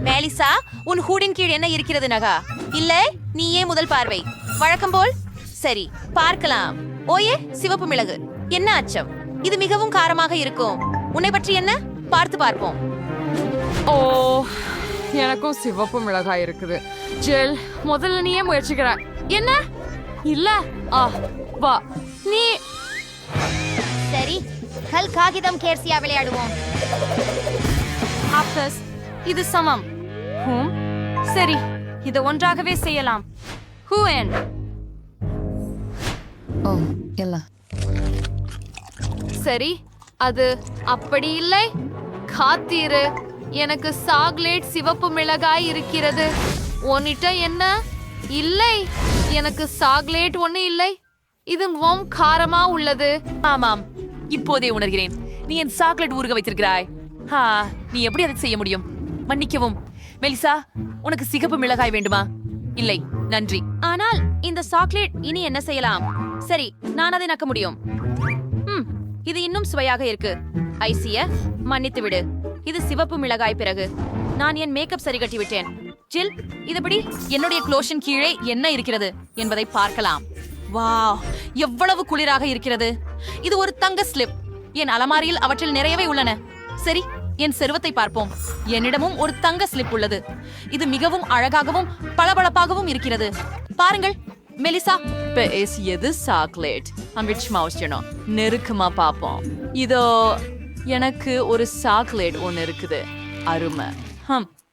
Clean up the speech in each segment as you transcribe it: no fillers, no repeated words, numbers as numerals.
மேலிசா, உன் ஹூடின் கீழ் என்ன இருக்கிறது நகா? இல்ல, நீயே முதல் பார்வை. வழக்கம் போல். சரி, பார்க்கலாம். ஓயே, சிவப்பு மிளகு. என்ன அச்சம்? இது மிகவும் காரமாக இருக்கும். உன்னை பற்றி என்ன? பார்த்து பார்ப்போம். ஓ, எனக்கும் சிவப்பு மிளகாய் இருக்குது. ஜெல், முதல்ல நீயே முயற்சிக்கிற. என்ன? இல்ல. வா நீ. சரி, கல் காகிதம் கேர்சியா விளையாடுவோம். ஆப்டஸ், இது சமம். சரி, இதை ஒன்றாகவே செய்யலாம். ஹூஎன். ஓ, இல்ல. சரி, அது அப்படி இல்லை. காத்தீரு, எனக்கு சாக்லேட் சிவப்பு மிளகாய் இருக்கிறது. உன்னிட்ட என்ன? இல்லை, எனக்கு சாக்லேட் ஒண்ணு இல்லை. இது மிகவும் காரமா உள்ளது. ஆமாம், இப்போதே உணர்கிறேன். நீ என் சாக்லேட் ஊறுக வைத்திருக்கிறாய். நீ எப்படி அதை செய்ய முடியும்? மன்னிக்கவும் மெலிசா, உனக்கு சிகப்பு மிளகாய் வேண்டுமா? இல்லை, நன்றி. ஆனால் இந்த சாக்லேட் இனி என்ன செய்யலாம்? சரி, நான் அதை நக்க முடியும். இது இன்னும் சுவையாக இருக்கு. ஐசிய மன்னித்து விடு. இது சிவப்பு மிளகாய். பிறகு நான் என் மேக்கப் சரி கட்டி விட்டேன். ஜில், இதுபடி என்னுடைய க்ளோஷன் கீழே என்ன இருக்கிறது என்பதை பார்க்கலாம். வாவ், எவ்வளவு குளிராக இருக்கிறது. இது ஒரு தங்க ஸ்லிப். என் அலமாரியில் அவற்றில் நிறையவே உள்ளன. சரி, என் செருவத்தை பார்ப்போம். என்னிடமும் ஒரு தங்க ஸ்லிப் உள்ளது. இது மிகவும் அழகாகவும் பளபளப்பாகவும் இருக்கிறது. பாருங்கள் மெலிசா, பேசியது சாக்லேட். நெருக்கமா பாப்போம். இதோ எனக்கு ஒரு சாக்லேட் ஒன்னு இருக்குது. அருமை.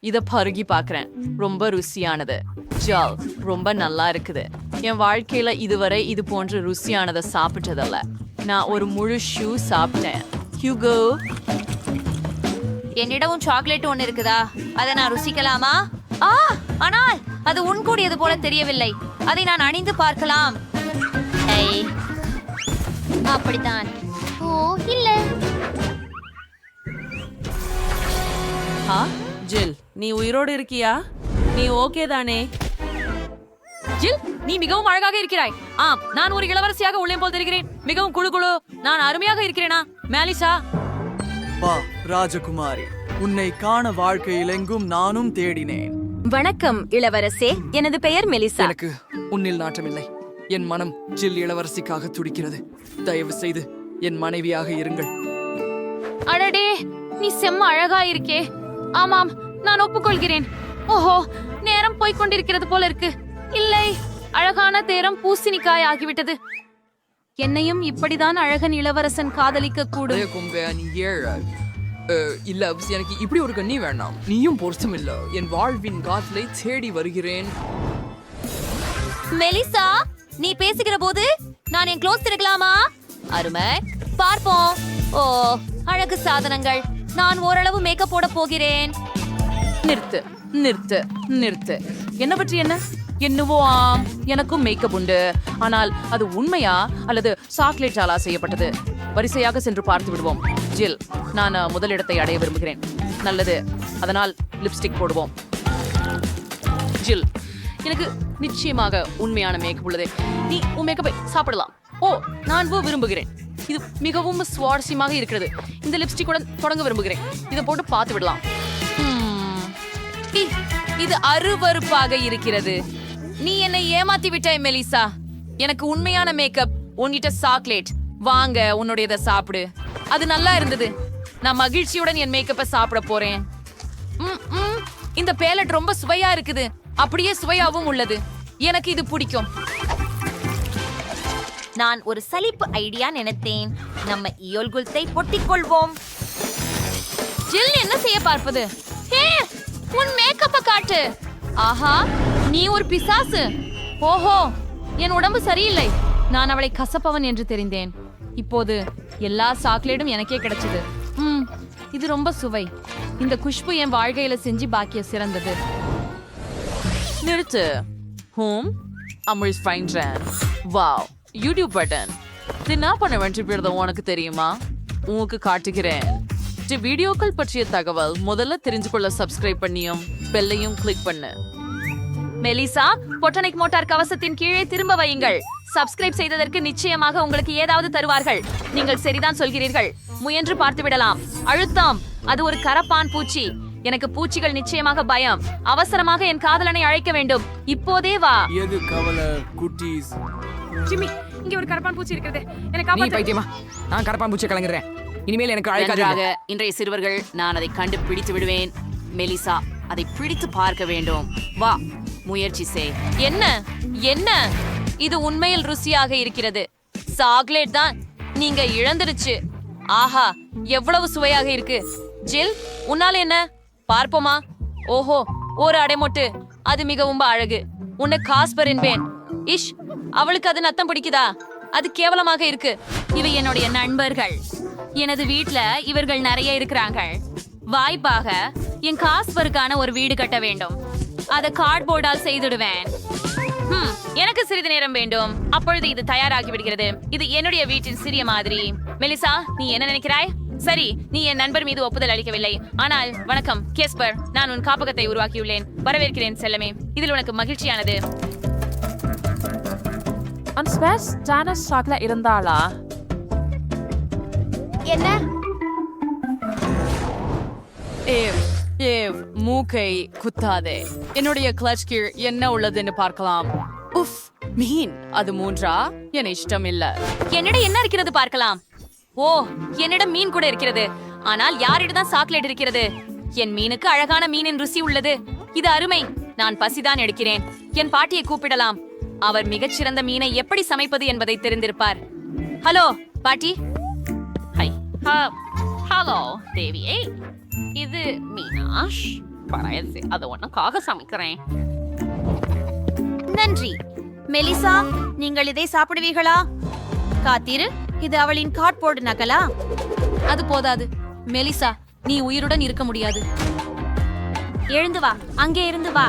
இத பருகி பாக்குறேன். ரொம்ப ருசியானது. ஜால், ரொம்ப நல்லா இருக்குது. என் வாழ்க்கையில இதுவரை இது போன்ற ருசியானதை சாப்பிட்டதல்ல. நான் ஒரு முழு ஷூ சாப்பிட்டேன். ஹியூகோ, என்னிடமும் சாக்லேட் ஒன்னு இருக்குதா? அதை நான் ருசிக்கலாமா? ஆனால் அது உன்கூடியது போல தெரியவில்லை. அதை நான் அணிந்து பார்க்கலாம். அப்படித்தான். ஓ, இல்ல. ஜில், நீ உயிரோடு இருக்கியா? நீ ஓகே தானே? ஜில், நீ மிகவும் அழகாக இருக்கிறாய். ஆம், நான் ஒரு இளவரசியாக உள்ளே போல் தெரிகிறேன். மிகவும் குழு குழு. நான் அருமையாக இருக்கிறேனா? மேலிசா, வா ராஜகுமாரி, உன்னை காண வாழ்க்கையில் எங்கும் நானும் தேடினேன். வணக்கம் இளவரசே. எனது பெயர் மெலிசா. எனக்கு உன்னில் நாட்டமில்லை. என் மனம் ஜில் இளவரசிக்காக துடிக்கிறது. தயவு செய்து என் மனைவியாக இருங்கள். அடடே, நீ செம்ம அழகா இருக்கே. ஆமாம், நான் ஒப்புக்கொள்கிறேன். ஓஹோ, நேரம் போய்கொண்டிருக்கிறது போல இருக்கு. இல்லை, அழகான தேரம் பூசணிக்காய் ஆகிவிட்டது. என்னையும் இப்படிதான் அழகன் இளவரசன் காதலிக்க கூடும். இல்ல, எனக்கு இப்படி ஒரு கண்ணி வேண்டாம். நீயும் பொருத்தம் இல்ல. என் வாழ்வின் காதலை தேடி வருகிறேன். மெலிசா, நீ பேசுகிற போது நான் என் க்ளோஸ் திறக்கலாமா? அருமை, பார்ப்போம். ஓ, அழகு சாதனங்கள். நான் ஓரளவு மேக்கப் போட போகிறேன். நிறுத்து நிறுத்து நிறுத்து. என்ன பற்றி என்ன? என்னவோ ஆம், எனக்கும் மேக்கப் உண்டு. ஆனால் அது உண்மையா அல்லது சாக்லேட்டாலா செய்யப்பட்டது? வரிசையாக சென்று பார்த்து விடுவோம். ஜில், நான் முதலிடத்தை அடைய விரும்புகிறேன். நல்லது, அதனால் லிப்ஸ்டிக் போடுவோம். ஜில், எனக்கு நிச்சயமாக உண்மையான மேக்கப் உள்ளது. நீ உன் மேக்கப்பை சாப்பிடலாம். ஓ, நான் விரும்புகிறேன். இது மிகவும் சுவாரஸ்யமாக இருக்கிறது. இந்த லிப்ஸ்டிக்குடன் தொடங்க விரும்புகிறேன். இதை போட்டு பார்த்து விடலாம். இது அருவருப்பாக இருக்கிறது. நீ என்னை ஏமாத்தி விட்டாய் மெலிசா. எனக்கு உண்மையான மேக்கப், உன்கிட்ட சாக்லேட். வாங்க, உன்னுடையதை சாப்பிடு. அது நல்லா இருந்தது. நான் மகிழ்ச்சியுடன் என் மேக்கப்பை சாப்பிட போறேன். இந்த பேலட் ரொம்ப சுவையா இருக்குது. அப்படியே சுவையாவும் உள்ளது. எனக்கு இது பிடிக்கும். நான் ஒரு சலிப்பு ஐடியா நினைத்தேன். நம்ம இயோல்குல்த்தை பொட்டிக் கொள்வோம். ஜில், என்ன செய்ய பார்ப்பது? ஹே, உன் மேக்கப்பை காட்டு. ஆஹா, நீ ஒரு பிசாசு. ஓஹோ, என் உடம்பு சரியில்லை. நான் அவளை கசப்பவன் என்று தெரிந்தேன். இப்போது எல்லா சாக்லேட்டும் எனக்கே கிடைச்சது. இது ரொம்ப சுவை. இந்த குஷ்பு என் வாழ்க்கையில செஞ்சு பாக்கிய சிறந்தது. நிறுத்து. அமிழ் ஃபைன்ட்ரன். Wow, YouTube button. என்ன பண்ண வேண்டியது உனக்கு தெரியுமா? உனக்கு காட்டுகிறேன். வீடியோக்கள் பற்றிய தகவல் முதல்ல தெரிஞ்சு கொள்ள சப்ஸ்கிரைப் பண்ணியும் பெல்லையும் கிளிக் பண்ணு. மெலிசா, பொட்டானிக் மோட்டார் கவசத்தின் கீழே திரும்ப வையுங்கள். சப்ஸ்கிரைப் செய்ததற்கு நிச்சயமாக உங்களுக்கு ஏதாவது தருவார்கள். நீங்கள் சரிதான் சொல்கிறீர்கள். முயன்று பார்த்து விடலாம். அழுத்தம். அது ஒரு கரப்பான் பூச்சி. எனக்கு பூச்சிகள் நிச்சயமாக பயம். அவசரமாக என் காதலனை அழைக்க வேண்டும். இப்போதே வா. எது கவலை குட்டீஸ்? ஜிம்மி, இங்க ஒரு கரப்பான் பூச்சி இருக்கிறது. எனக்கு நீ காப்பாத்து. பைத்தியமா? நான் கரப்பான் பூச்சி கலங்குறேன். இனிமேல் எனக்கு அழைக்காதீங்க. நன்றாக. இன்றைய சிறுவர்கள், நான் அதை கண்டுபிடித்து விடுவேன். மெலிசா, அதை பிடித்து பார்க்க வேண்டும். வா, முயற்சி செய். என்ன என்ன இது உண்மையில் ருசியாக இருக்கிறது. சாக்லேட் தான். நீங்க இழந்துருச்சு. ஆஹா, எவ்வளவு சுவையாக இருக்கு. ஜில், உன்னால என்ன? பார்ப்போமா? ஓஹோ, ஒரு அடைமொட்டு. அது மிகவும் அழகு. உன்னை காஸ்பர் என்பேன். இஷ், அவளுக்கு அது நத்தம் பிடிக்குதா? அது கேவலமாக இருக்கு. இவை என்னுடைய நண்பர்கள். எனது வீட்ல இவர்கள் நிறைய இருக்கிறாங்க. வாய்ப்பாக என் காஸ்பருக்கான ஒரு வீடு கட்ட வேண்டும். அதை கார்ட்போர்டால் செய்துடுவேன். எனக்கு சிறிது நேரம் வேண்டும். அப்பொழுது இது தயாராகி விடுகிறது. இது என்னுடைய வீட்டின் சிறிய மாதிரி. மெலிசா, நீ என்ன நினைக்கிறாய்? சரி, நீ என் நண்பர் மீது ஒப்புதல் அளிக்கவில்லை. ஆனால் வணக்கம் கேஸ்பர், நான் உன் காப்பகத்தை உருவாக்கியுள்ளேன். வரவேற்கிறேன் செல்லமே. இதில் உனக்கு மகிழ்ச்சியானது. இருந்தாளா? என்ன? மூக்கை குத்தாதே. என்னுடைய கிளட்ச் கீழ் என்ன உள்ளதுன்னு பார்க்கலாம். உஃப், மீன். அது 3ஆ? என் இஷ்டம் இல்ல. என்னிடம் என்ன இருக்கிறது பார்க்கலாம். ஓ, என்னிடம் மீன் கூட இருக்கிறது. ஆனால் யாரிடம் தான் சாக்லேட் இருக்கிறது? என் மீனுக்கு அழகான மீனின் ருசி உள்ளது. இது அருமை. நான் பசிதான் எடுக்கிறேன். என் பாட்டியை கூப்பிடலாம். அவர் மிகச்சிறந்த மீனை எப்படி சமைப்பது என்பதை தெரிந்திருப்பார். ஹலோ பாட்டி. ஹை. ஹலோ தேவியே, இது மீனாஷ். பரவாயில்லை, அதை உனக்காக சமைக்கிறேன். நன்றி. மெலிசா, நீங்கள் இதை சாப்பிடுவீர்களா? காத்திரு, இது அவளின் கார்ட்போர்டு நகலா? அது போதாது. மெலிசா, நீ உயிருடன் இருக்க முடியாது. எழுந்து வா, அங்கே இருந்து வா.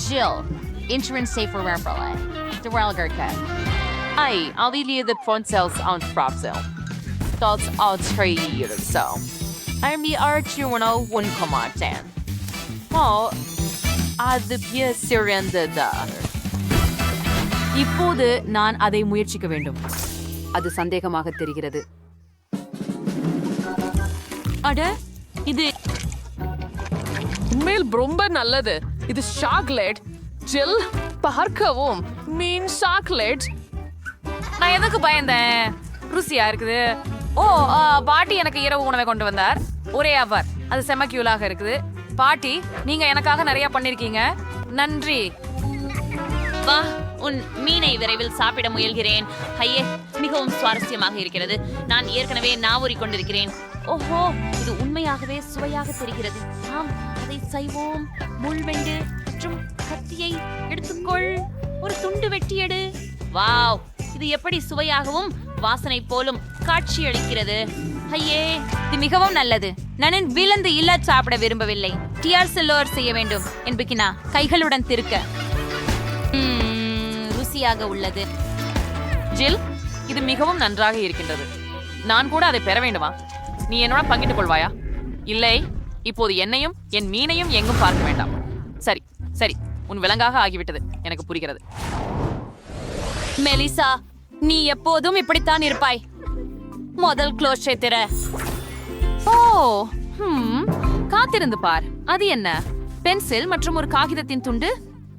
Jill, insurance safe for Ramperle. The Royal Gurkha. Ai, I'll leave you the phone sales on Frapsel. Thoughts out 3 years so. I'm the R210 Command. Oh, அது சிறந்தது. இப்போது நான் அதை முயற்சிக்க வேண்டும். அது சந்தேகமாக தெரிகிறது. அட, இது உண்மையில் ரொம்ப நல்லது. இது சாக்லேட். ஜில், பார்க்கவும் மீன் சாக்லேட். நான் எதுக்கு பயந்தேன்? ருசியா இருக்குது. ஓ, பாட்டி எனக்கு இரவு உணவை கொண்டு வந்தார். ஒரே அவர். அது செம கியூலாக இருக்குது. பாட்டி, நீங்க எனக்காக நிறைய பண்ணிருக்கீங்க. நன்றி. வா, உன் மீனை விரைவில் சாப்பிட முயல்கிறேன். ஐயே, மிகவும் சுவாரஸ்யமாக இருக்கிறது. நான் ஏற்கனவே நாவூறி கொண்டிருக்கிறேன். ஓஹோ, இது உண்மையாகவே சுவையாக தெரிகிறது. ஆம், அதை செய்வோம். முள்வெண்டு மற்றும் கத்தியை எடுத்துக்கொள். ஒரு துண்டு வெட்டி எடு. வாவ், இது எப்படி சுவையாகவும் வாசனை போலும் காட்சியளிக்கிறது. ஐயே, இது மிகவும் நல்லது. நான் விலந்து இல்ல சாப்பிட விரும்பவில்லை. டிஆர் செல்லோர் செய்ய வேண்டும் என்பிக்கினா கைகளுடன் திருக்க. ருசியாக உள்ளது. ஜில், இது மிகவும் நன்றாக இருக்கின்றது. நான் கூட அதை பெற வேண்டுமா? நீ என்னோட பங்கிட்டுக் கொள்வாயா? இல்லை, இப்போது என்னையும் என் மீனையும் எங்கும் பார்க்க வேண்டாம். சரி சரி, உன் விலங்காக ஆகிவிட்டது. எனக்கு புரிகிறது. மெலிசா, நீ எப்போதும் இப்படித்தான் இருப்பாய். முதல் க்ளோஸை திற. ஓ, காத்திருந்து பார். அது என்ன? பென்சில் மற்றும் ஒரு காகிதத்தின் துண்டு.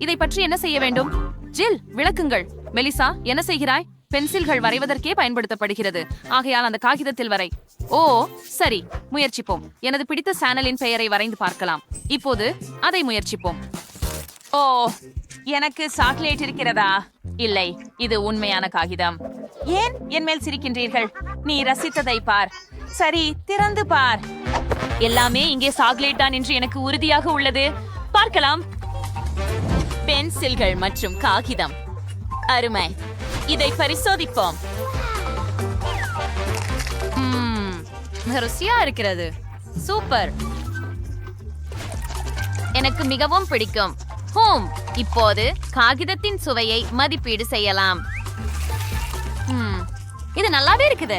இதை பற்றி என்ன செய்ய வேண்டும்? ஜில், விளக்குங்கள். மெலிசா, என்ன செய்கிறாய்? பென்சில்கள் வரைவதற்கே பயன்படுத்தப்படுகிறது. ஆகையால் அந்த காகிதத்தில் வரை. ஓ, சரி, முயற்சிப்போம். எனது பிடித்த சேனலின் பெயரை வரைந்து பார்க்கலாம். இப்போது அதை முயற்சிப்போம். ஓ, எனக்கு சாக்லேட் இருக்கிறதா? இல்லை, இது உண்மையான காகிதம். ஏன் என் மேல் சிரிக்கின்றீர்கள்? நீ ரசித்ததை பார். சரி, திறந்து பார். எல்லாமே இங்கே சாக்லேட் தான் என்று எனக்கு உறுதியாக உள்ளது. பார்க்கலாம். பென்சில்கள் மற்றும் காகிதம். அருமை. இதை பரிசோதிப்போம். ருசியா இருக்கிறது. சூப்பர். எனக்கு மிகவும் பிடிக்கும். இப்போது காகிதத்தின் சுவையை மதிப்பீடு செய்யலாம். இது நல்லாவே இருக்குது.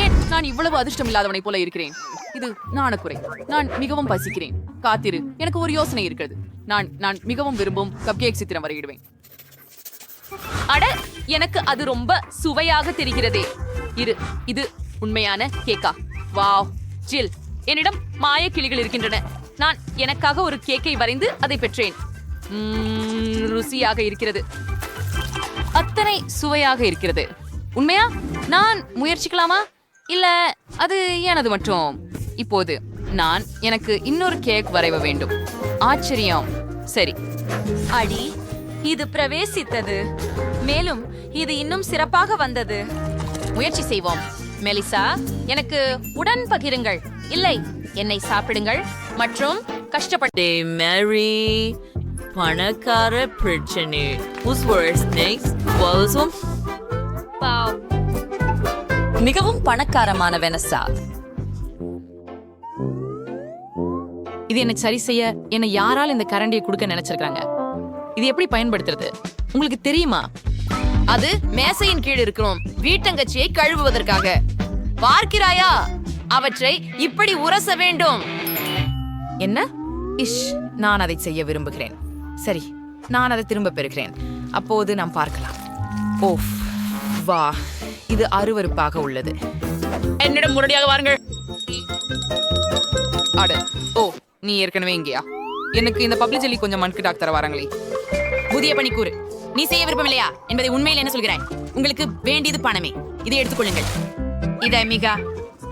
ஏன் நான் இவ்வளவு அதிர்ஷ்டம் இல்லாதவனை போல இருக்கிறேன்? இது நாணக்குறை. நான் மிகவும் பசிக்கிறேன். காத்திரு, எனக்கு ஒரு யோசனை இருக்கிறது. நான் மிகவும் விரும்பும் கப்கேக் சித்திரம் வரையிடுவேன். அட, எனக்கு அது ரொம்ப சுவையாக தெரிகிறதே. இது உண்மையான கேக்கா? வாவ் ஜில், என்னிடம் மாய கிளிகள் இருக்கின்றன. நான் எனக்காக ஒரு கேக்கை வரைந்து அதை பெற்றேன். ருசியாக இருக்கிறது. அத்தனை சுவையாக இருக்கிறது. உண்மையா? நான் முயற்சிக்கலாமா? இல்ல அது எனது மட்டும். இப்போது நான் எனக்கு இன்னொரு கேக் வரைவ வேண்டும். ஆச்சரியம். சரி, அடி, இது பிரவேசித்தது. மேலும் இது இன்னும் சிறப்பாக வந்தது. முயற்சி செய்வோம். மெலிசா, எனக்கு உடன் பகிருங்கள். இல்லை, என்னை சாப்பிடுங்கள் மற்றும் கஷ்டப்பட்டு மேரி பணக்கார பிரச்சனை. Who's worse next? Walsum? மிகவும் பணக்காரமான வெனசா. இது என்ன சரி செய்ய என்ன யாரால் இந்த கரண்டியை கொடுக்க நினைச்சிருக்காங்க? இது எப்படி பயன்படுத்துறது உங்களுக்கு தெரியுமா? அது மேசையின் கீழ் இருக்கிறோம். வீட்டங்கச்சியை கழுவுவதற்காக. பார்க்கிறாயா? அவற்றை இப்படி உரச வேண்டும். என்ன? இஷ், நான் அதை செய்ய விரும்புகிறேன். சரி, நான் அதை திரும்ப பெறுகிறேன். அப்போது நாம் பார்க்கலாம். ஓஃப், வா, இது அருவருப்பாக உள்ளது. என்னிடம் முரடியாக வாருங்கள். அட, ஓ, நீ ஏற்கனவே இங்கேயா? எனக்கு இந்த பப்ளிக் ஜெல்லி கொஞ்சம் மண்கு டாக்டர் வராங்களே. புதிய பணி கூறு. நீ செய்ய விருப்பமில்லையா என்பதை உண்மையில் என்ன சொல்கிறாய்? உங்களுக்கு வேண்டியது பணமே. இதை எடுத்துக்கொள்ளுங்கள். இதை மிக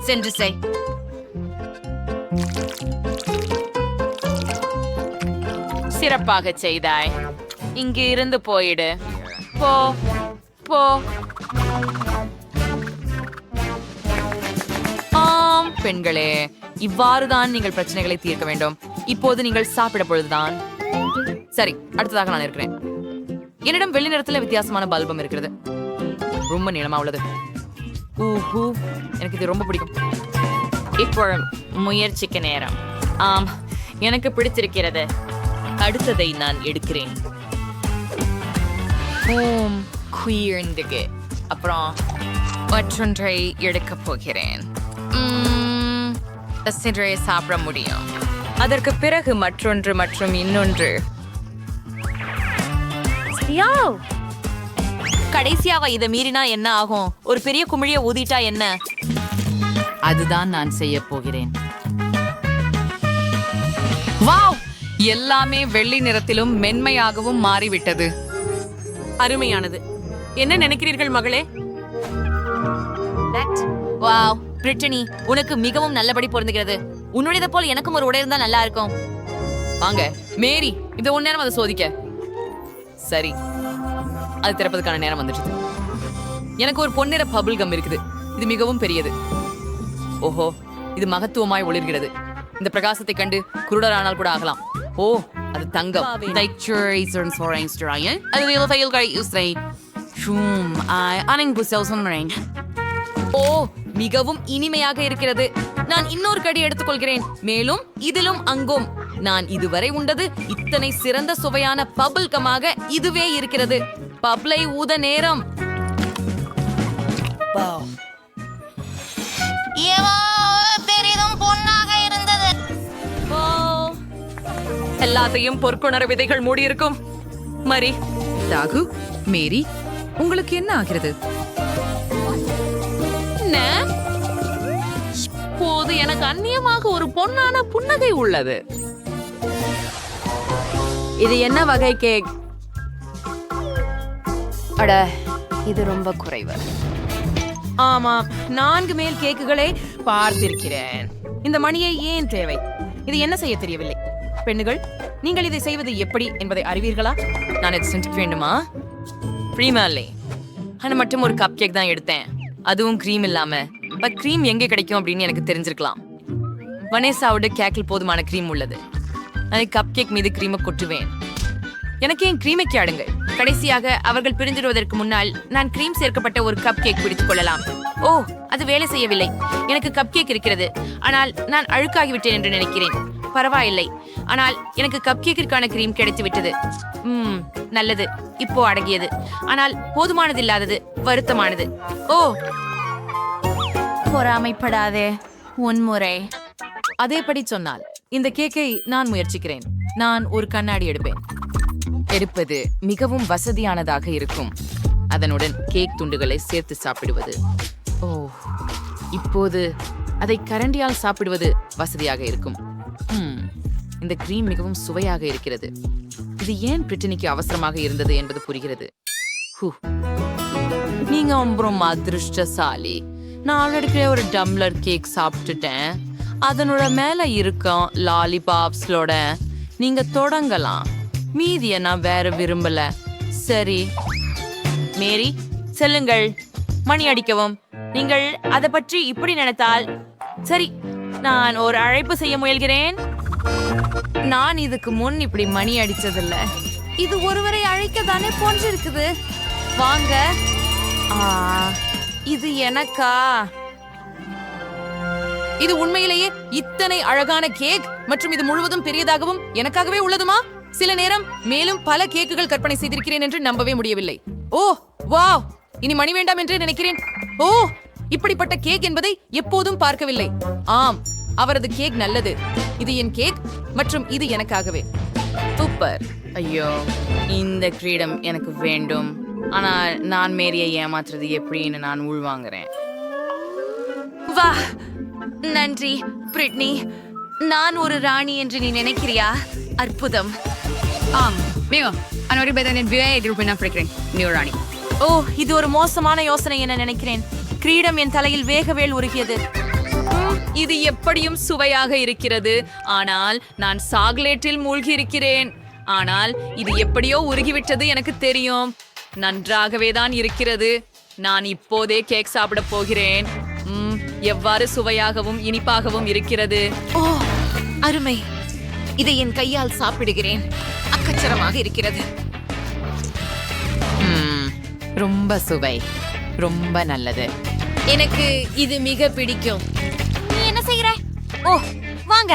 சென்று செய். சிறப்பாக செய்தாய். இங்கு இருந்து போயிடு. போ போ. ஆம் பெண்களே, இவ்வாறுதான் நீங்கள் பிரச்சனைகளை தீர்க்க வேண்டும். இப்போது நீங்கள் சாப்பிட பொழுதுதான். சரி, அடுத்ததாக நான் இருக்கிறேன். என்னிடம் வெள்ளி நிறத்துல வித்தியாசமான பல்பம் இருக்கிறது. ரொம்ப நீளமா உள்ளது. ஊஹூ, எனக்கு இது ரொம்ப பிடிக்கும். இப்போ முயற்சிக்க நேரம். ஆம், எனக்கு பிடித்திருக்கிறது. அடுத்ததை நான் எடுக்கிறேன். குயிர்ந்துக்கு அப்புறம் மற்றொன்றை எடுக்கப் போகிறேன். சின்றை சாப்பிட முடியும். அதற்கு பிறகு மற்றொன்று மற்றும் இன்னொன்று. கடைசியாக இதை மீறினா என்ன ஆகும்? ஒரு பெரிய குமிழிய ஊதிட்டா என்ன? அதுதான் நான் செய்ய போகிறேன். வாவ், எல்லாமே வெள்ளி நிறத்திலும் மென்மையாகவும் மாறிவிட்டது. அருமையானது. என்ன நினைக்கிறீர்கள் மகளே? வாவ், பிரிட்டனி, உனக்கு மிகவும் நல்லபடி பொருந்துகிறது. உன்னுடையதை போல் எனக்கும் ஒரு உடை இருந்தா நல்லா இருக்கும். வாங்க மேரி, இந்த ஒன் நேரம் அதை சோதிக்க. சரி, அது திறப்பதற்கான நேரம் வந்துடுச்சு. எனக்கு ஒரு பொன்னிற பபிள் கம் இருக்குது. இது மிகவும் பெரியது. ஓஹோ, இது மகத்துவமாய் ஒளிர்கிறது. இந்த பிரகாசத்தை கண்டு குருடரானால் கூட ஆகலாம். ஓ, அது தங்கம். ஓ, மிகவும் இனிமையாக இருக்கிறது. நான் இன்னொரு கடி எடுத்துக்கொள்கிறேன். மேலும் இதிலும் அங்கும். நான் இதுவரை உண்டது இத்தனை சிறந்த சுவையான பபிள் கமாக இதுவே இருக்கிறது. பப்ளை ஊத நேரம். பெரிதும் பொன்னாக இருந்தது. எல்லாத்தையும் பொற்கொணர விதைகள் மூடியிருக்கும். மரி, தாகு, மேரி, உங்களுக்கு என்ன ஆகிறது? போது எனக்கு அந்நியமாக ஒரு பொன்னான புன்னகை உள்ளது. இது என்ன வகை கேக்? அட, இது ரொம்ப குறைவு. ஆமாம், 4 மேல் கேக்குகளை பார்த்திருக்கிறேன். இந்த மணியை ஏன் தேவை? இது என்ன செய்ய தெரியவில்லை. பெண்ணுகள், நீங்கள் இதை செய்வது எப்படி என்பதை அறிவீர்களா? நான் இதை செஞ்சு வேண்டுமா? ப்ரீமாலே, ஆனால் மட்டும் ஒரு கப் கேக் தான் எடுத்தேன். அதுவும் க்ரீம் இல்லாம. பட் க்ரீம் எங்கே கிடைக்கும் அப்படின்னு எனக்கு தெரிஞ்சிருக்கலாம். வனேசாவோட கேக்கில் போதுமான க்ரீம் உள்ளது. நான் கப் கேக் மீது க்ரீமை கொட்டுவேன். எனக்கு ஏன் க்ரீமைக்கு ஆடுங்க. கடைசியாக அவர்கள் பிரிஞ்சிடுவதற்கு முன்னால் நான் க்ரீம் சேர்க்கப்பட்ட ஒரு கப் கேக் பிடித்துக் கொள்ளலாம். ஓ, அது வேலை செய்யவில்லை. எனக்கு கப் கேக் இருக்கிறது, ஆனால் நான் அழுக்காகிவிட்டேன் என்று நினைக்கிறேன். பரவாயில்லை, ஆனால் எனக்கு கப் கேக்கிற்கான க்ரீம் கிடைத்து விட்டது. நல்லது, இப்போ அடங்கியது. ஆனால் போதுமானது இல்லாதது வருத்தமானது. ஓ, பொறாமைப்படாதே. உன்முறை. அதேபடி சொன்னால் இந்த கேக்கை நான் முயற்சிக்கிறேன். நான் ஒரு கண்ணாடி எடுப்பேன். எடுப்பது மிகவும் வசதியானதாக இருக்கும். அதனுடன் கேக் துண்டுகளை சேர்த்து சாப்பிடுவது. ஓ, இப்போது அதை கரண்டியால் சாப்பிடுவது வசதியாக இருக்கும். இந்த கிரீம் மிகவும் சுவையாக இருக்கிறது. இது ஏன் பிரிட்டனிக்கு அவசரமாக இருந்தது என்பது புரிகிறது. நீங்க ரொம்ப அதிர்ஷ்டசாலி. நான் ஆல்ரெடி ஒரு டம்ளர் கேக் சாப்பிட்டுட்டேன். அதனோட மேல இருக்கும் லாலிபாப்ஸ்லோட நீங்க தொடங்கலாம். மீதிய நான் வேற விரும்பல. சரி மேரி, செல்லுங்கள், மணி அடிக்கவும். நீங்கள் அதை பற்றி இப்படி நினைத்தால் சரி. நான் ஒரு அழைப்பு செய்ய முயல்கிறேன். நான் இதுக்கு முன் இப்படி மணி அடிச்சதில்ல. இது ஒருவரை அழைக்க தானே போன்றிருக்குது. வாங்க. இது எனக்கா? இது உண்மையிலேயே இத்தனை அழகான கேக் மற்றும் இது முழுவதும் பெரியதாகவும் எனக்காகவே உள்ளதுமா? சில நேரம் மேலும் பல கேக்குகள் கற்பனை செய்திருக்கிறேன் என்று நம்பவே முடியவில்லை. ஓ வாவ், இனி மணி வேண்டாம் என்று நினைக்கிறேன். ஓ, இப்படிப்பட்ட கேக் என்பதை எப்போதும் பார்க்கவில்லை. ஆம், அவரது கேக் நல்லது. இது என் கேக் மற்றும் இது எனக்காகவே. சூப்பர். ஐயோ, இந்த கிரீடம் எனக்கு வேண்டும். ஆனால் நான் மேரியை ஏமாற்றுறது எப்படின்னு நான் உள்வாங்குறேன். வா, நன்றி பிரிட்னி. நான் ஒரு ராணி என்று நீ நினைக்கிறியா? அற்புதம். ஆம், ராணி. ஓ, இது ஒரு மோசமான யோசனை என நினைக்கிறேன். கிரீடம் என் தலையில் வேகவேல் உருகியது. இது எப்படியும் சுவையாக இருக்கிறது. ஆனால் நான் சாக்லேட்டில் மூழ்கி இருக்கிறேன். ஆனால் இது எப்படியோ உருகிவிட்டது எனக்கு தெரியும். நன்றாகவே தான் இருக்கிறது. நான் இப்போதே கேக் சாப்பிட போகிறேன். எவ்வாறு சுவையாகவும் இனிப்பாகவும் இருக்கிறது. ஓ, அருமை. இதை என் கையால் சாப்பிடுகிறேன். அக்கச்சரமாக இருக்கிறது. ரொம்ப சுவை, ரொம்ப நல்லது. எனக்கு இது மிக பிடிக்கும். நீ என்ன செய்கிற? ஓ, வாங்க.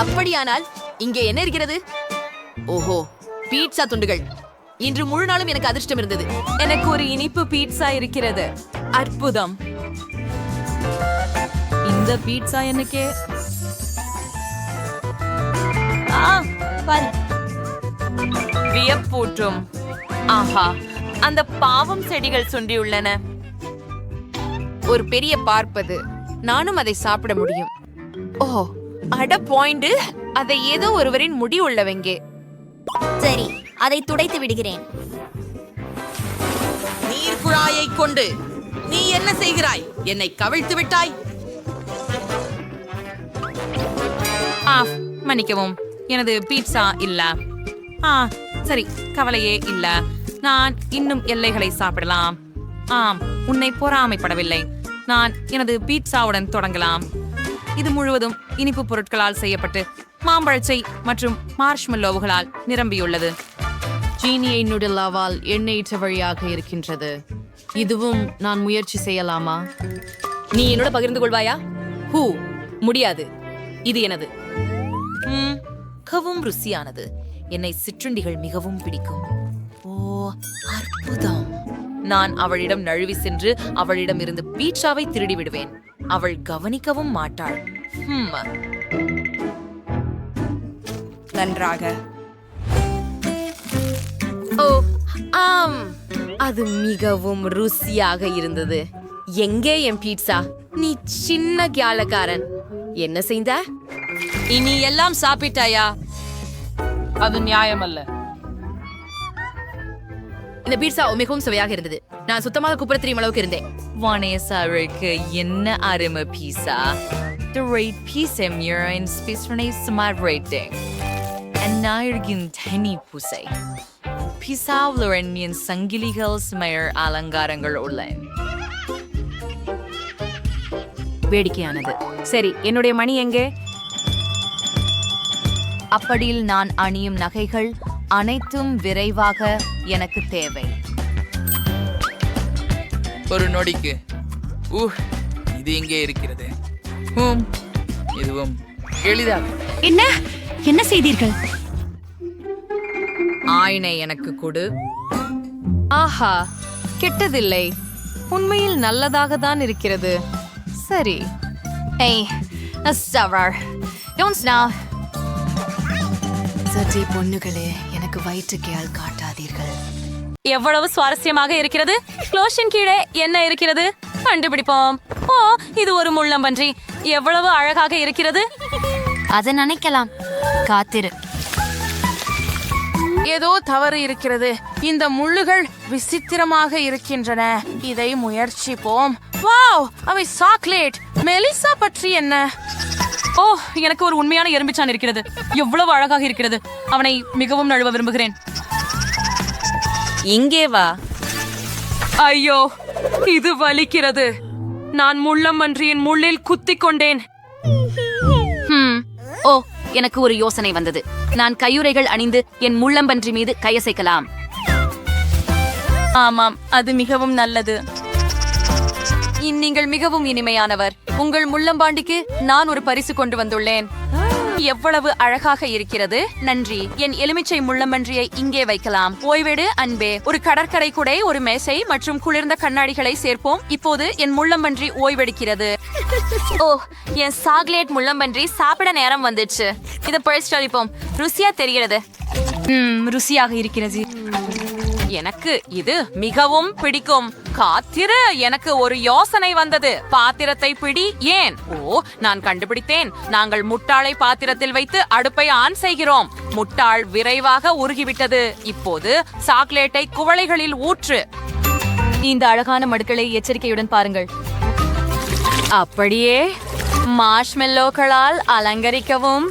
அப்படியானால் இங்கே என்ன இருக்கிறது? ஓஹோ, பீட்சா துண்டுகள். இன்று முழு நாளும் எனக்கு அதிர்ஷ்டம் இருந்தது. எனக்கு ஒரு இனிப்பு பீட்சா இருக்கிறது. அற்புதம். இந்த பீட்சா எனக்கே. வியப்பூட்டும். ஆஹா, அந்த பாவம் செடிகள் சுண்டியுள்ளன. ஒரு பெரிய பார்ப்பது. நானும் அதை சாப்பிட முடியும். ஓ, அட பாயிண்ட். அதை ஏதோ ஒருவரின் முடி உள்ளவங்கே. சரி, அதை துடைத்து விடுகிறேன். நீர் குழாயை கொண்டு நீ என்ன செய்கிறாய்? என்னை கவிழ்த்து விட்டாய். மன்னிக்கவும், எனது பீட்சா இல்ல. சரி, கவலையே இல்ல. நான் இன்னும் எல்லைகளை சாப்பிடலாம். ஆம், உன்னை பொறாமைப்படவில்லை. நான் எனது பீட்சாவுடன் தொடங்கலாம். இது முழுவதும் இனிப்பு பொருட்களால் செய்யப்பட்டு மாம்பழச்சை மற்றும் மார்ஷ்மெல்லோவுகளால் நிரம்பியுள்ளது. ஜீனியை நுடலாவால் எண்ணெயிற்ற வழியாக இருக்கின்றது. இதுவும் நான் முயற்சி செய்யலாமா? நீ என்னோட பகிர்ந்து கொள்வாயா? முடியாது. இது எனது. மிகவும் ருசியானது. என்னை சிற்றுண்டிகள் மிகவும் பிடிக்கும். ஓ, அற்புதம். நான் அவளிடம் நழுவி சென்று அவளிடம் இருந்து பீட்சாவை திருடி விடுவேன். அவள் கவனிக்கவும் மாட்டாள். நன்றாக. ஓ, ஆம், அது மிகவும் ருசியாக இருந்தது. எங்கே என் பீட்சா? நீ சின்ன கியாலக்காரன். என்ன செய்த? இனி எல்லாம் சாப்பிட்டாயா? அது நியாயமல்ல. இந்த பீட்சா மிகவும் சுவையாக இருந்தது. நான் சுத்தமாக குப்புற தெரியும் அளவுக்கு இருந்தேன். வானேசாவுக்கு என்ன அருமை பீஸா. The rate pizza in space for a smart rating. And now you're getting tiny pussy. Pizza Lorenian சங்கிலிகள் ஸ்மயர் அலங்காரங்கள் உள்ளன. வேடிக்கையானது. சரி, என்னுடைய மணி எங்கே? அப்படியில் நான் அணியும் நகைகள் அனைத்தும் விரைவாக எனக்கு தேவை. ஒரு நொடிக்கு. இது எங்கே இருக்கிறது? இதுவும் எளிதாக. என்ன செய்தீர்கள்? ஆயினை எனக்கு கொடு. ஆஹா, கெட்டதில்லை. உண்மையில் நல்லதாக தான் இருக்கிறது. சரி. சஜி பொண்ணுகளே, எனக்கு வயிற்றுக்கையால் காட்டாதீர்கள். எவ்வளவு சுவாரஸ்யமாக இருக்கிறது. க்ளோஷின் கீழே என்ன இருக்கிறது? கண்டுபிடிப்போம். ஓ, இது ஒரு முள்ளம்பன்றி. எவ்வளவு அழகாக இருக்கிறது. அதை நினைக்கலாம். காத்திரு. ஏதோ தவறு இருக்கிறது. இந்த முள்ளுகள் விசித்திரமாக இருக்கின்றன. இதை முயற்சிப்போம். வாவ், அவை சாக்லேட். மெலிசா பற்றி என்ன? ஓ, எனக்கு ஒரு உண்மையான எறும்பிச்சான் இருக்கிறது. எவ்வளவு அழகாக இருக்கிறது. அவனை மிகவும் நழுவ விரும்புகிறேன். இங்கே வா. ஐயோ, இது வலிக்கிறது. நான் முள்ளம்பன்றியின் முள்ளில் குத்திக் கொண்டேன். ஓ, எனக்கு ஒரு யோசனை வந்தது. நான் கையுறைகள் அணிந்து என் முள்ளம்பன்றி மீது கையசைக்கலாம். ஆமாம், அது மிகவும் நல்லது. நீங்கள் மிகவும் இனிமையானவர். உங்கள் முள்ளம்பாண்டிக்கு நான் ஒரு பரிசு கொண்டு வந்துள்ளேன். எவ்வளவு அழகாக இருக்கிறது. நன்றி. என் எலுமிச்சை முள்ளம்பன்றியை இங்கே வைக்கலாம். ஓய்வெடு அன்பே. ஒரு கடற்கரை குடை, ஒரு மேசை மற்றும் குளிர்ந்த கண்ணாடிகளை சேர்ப்போம். இப்போது என் முள்ளம்பன்றி ஓய்வெடுக்கிறது. ஓ, என் சாக்லேட் முள்ளம்பன்றி சாப்பிட நேரம் வந்துச்சு. இதை பழிச்சு அளிப்போம். ருசியா தெரிகிறது. ருசியாக இருக்கிறது. எனக்கு இது மிகவும் பிடிக்கும். காத்திரு, எனக்கு ஒரு யோசனை வந்தது. பாத்திரத்தை பிடி. ஏன்? ஓ, நான் கண்டுபிடித்தேன். நாங்கள் முட்டாளை பாத்திரத்தில் வைத்து அடுப்பை ஆன் செய்கிறோம். முட்டாள் விரைவாக உருகிவிட்டது. இப்போது சாக்லேட்டை குவளைகளில் ஊற்று. இந்த அழகான மடுக்களை எச்சரிக்கையுடன் பாருங்கள். அப்படியே மார்ஷ்மெல்லோக்களால் அலங்கரிக்கவும்.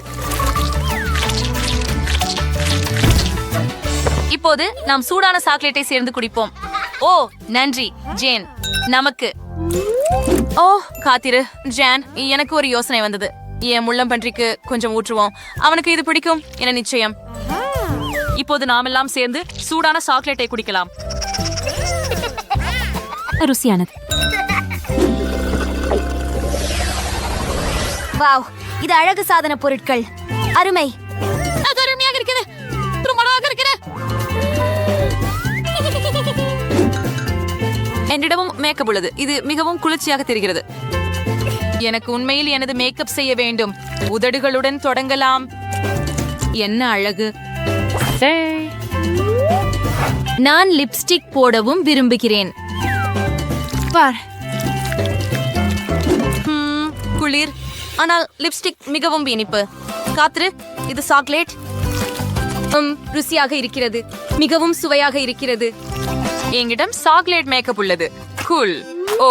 இப்போது நாம் சூடான சாக்லேட்டை சேர்ந்து குடிப்போம். ஓ, நன்றி ஜேன். நமக்கு ஓ, காத்திரு ஜான், எனக்கு ஒரு யோசனை வந்தது. என் முள்ளம்பன்றிக்கு கொஞ்சம் ஊற்றுவோம். அவனுக்கு இது பிடிக்கும் என நிச்சயம். இப்போது நாமெல்லாம் சேர்ந்து சூடான சாக்லேட்டை குடிக்கலாம். ருசியானது. வாவ், இது அழகு சாதன பொருட்கள். அருமை. அது அருமையாக இருக்கிறது. ரொம்ப அழகாக இருக்கிறது. என்னிடமும் மேக்கப் உள்ளது. இது மிகவும் குளிர்ச்சியாக தெரிகிறது. எனக்கு உண்மையில் எனது மேக்கப் செய்ய வேண்டும். உதடுகளுடன் தொடங்கலாம். என்ன அழகு. நான் லிப்ஸ்டிக் போடவும் விரும்புகிறேன். பார். குளிர், ஆனால் லிப்ஸ்டிக் மிகவும் இனிப்பு. காத்திரு, இது சாக்லேட். ருசியாக இருக்கிறது. மிகவும் சுவையாக இருக்கிறது. என்கிடம் சாக்லேட் மேக்கப் உள்ளது. கூல். ஓ,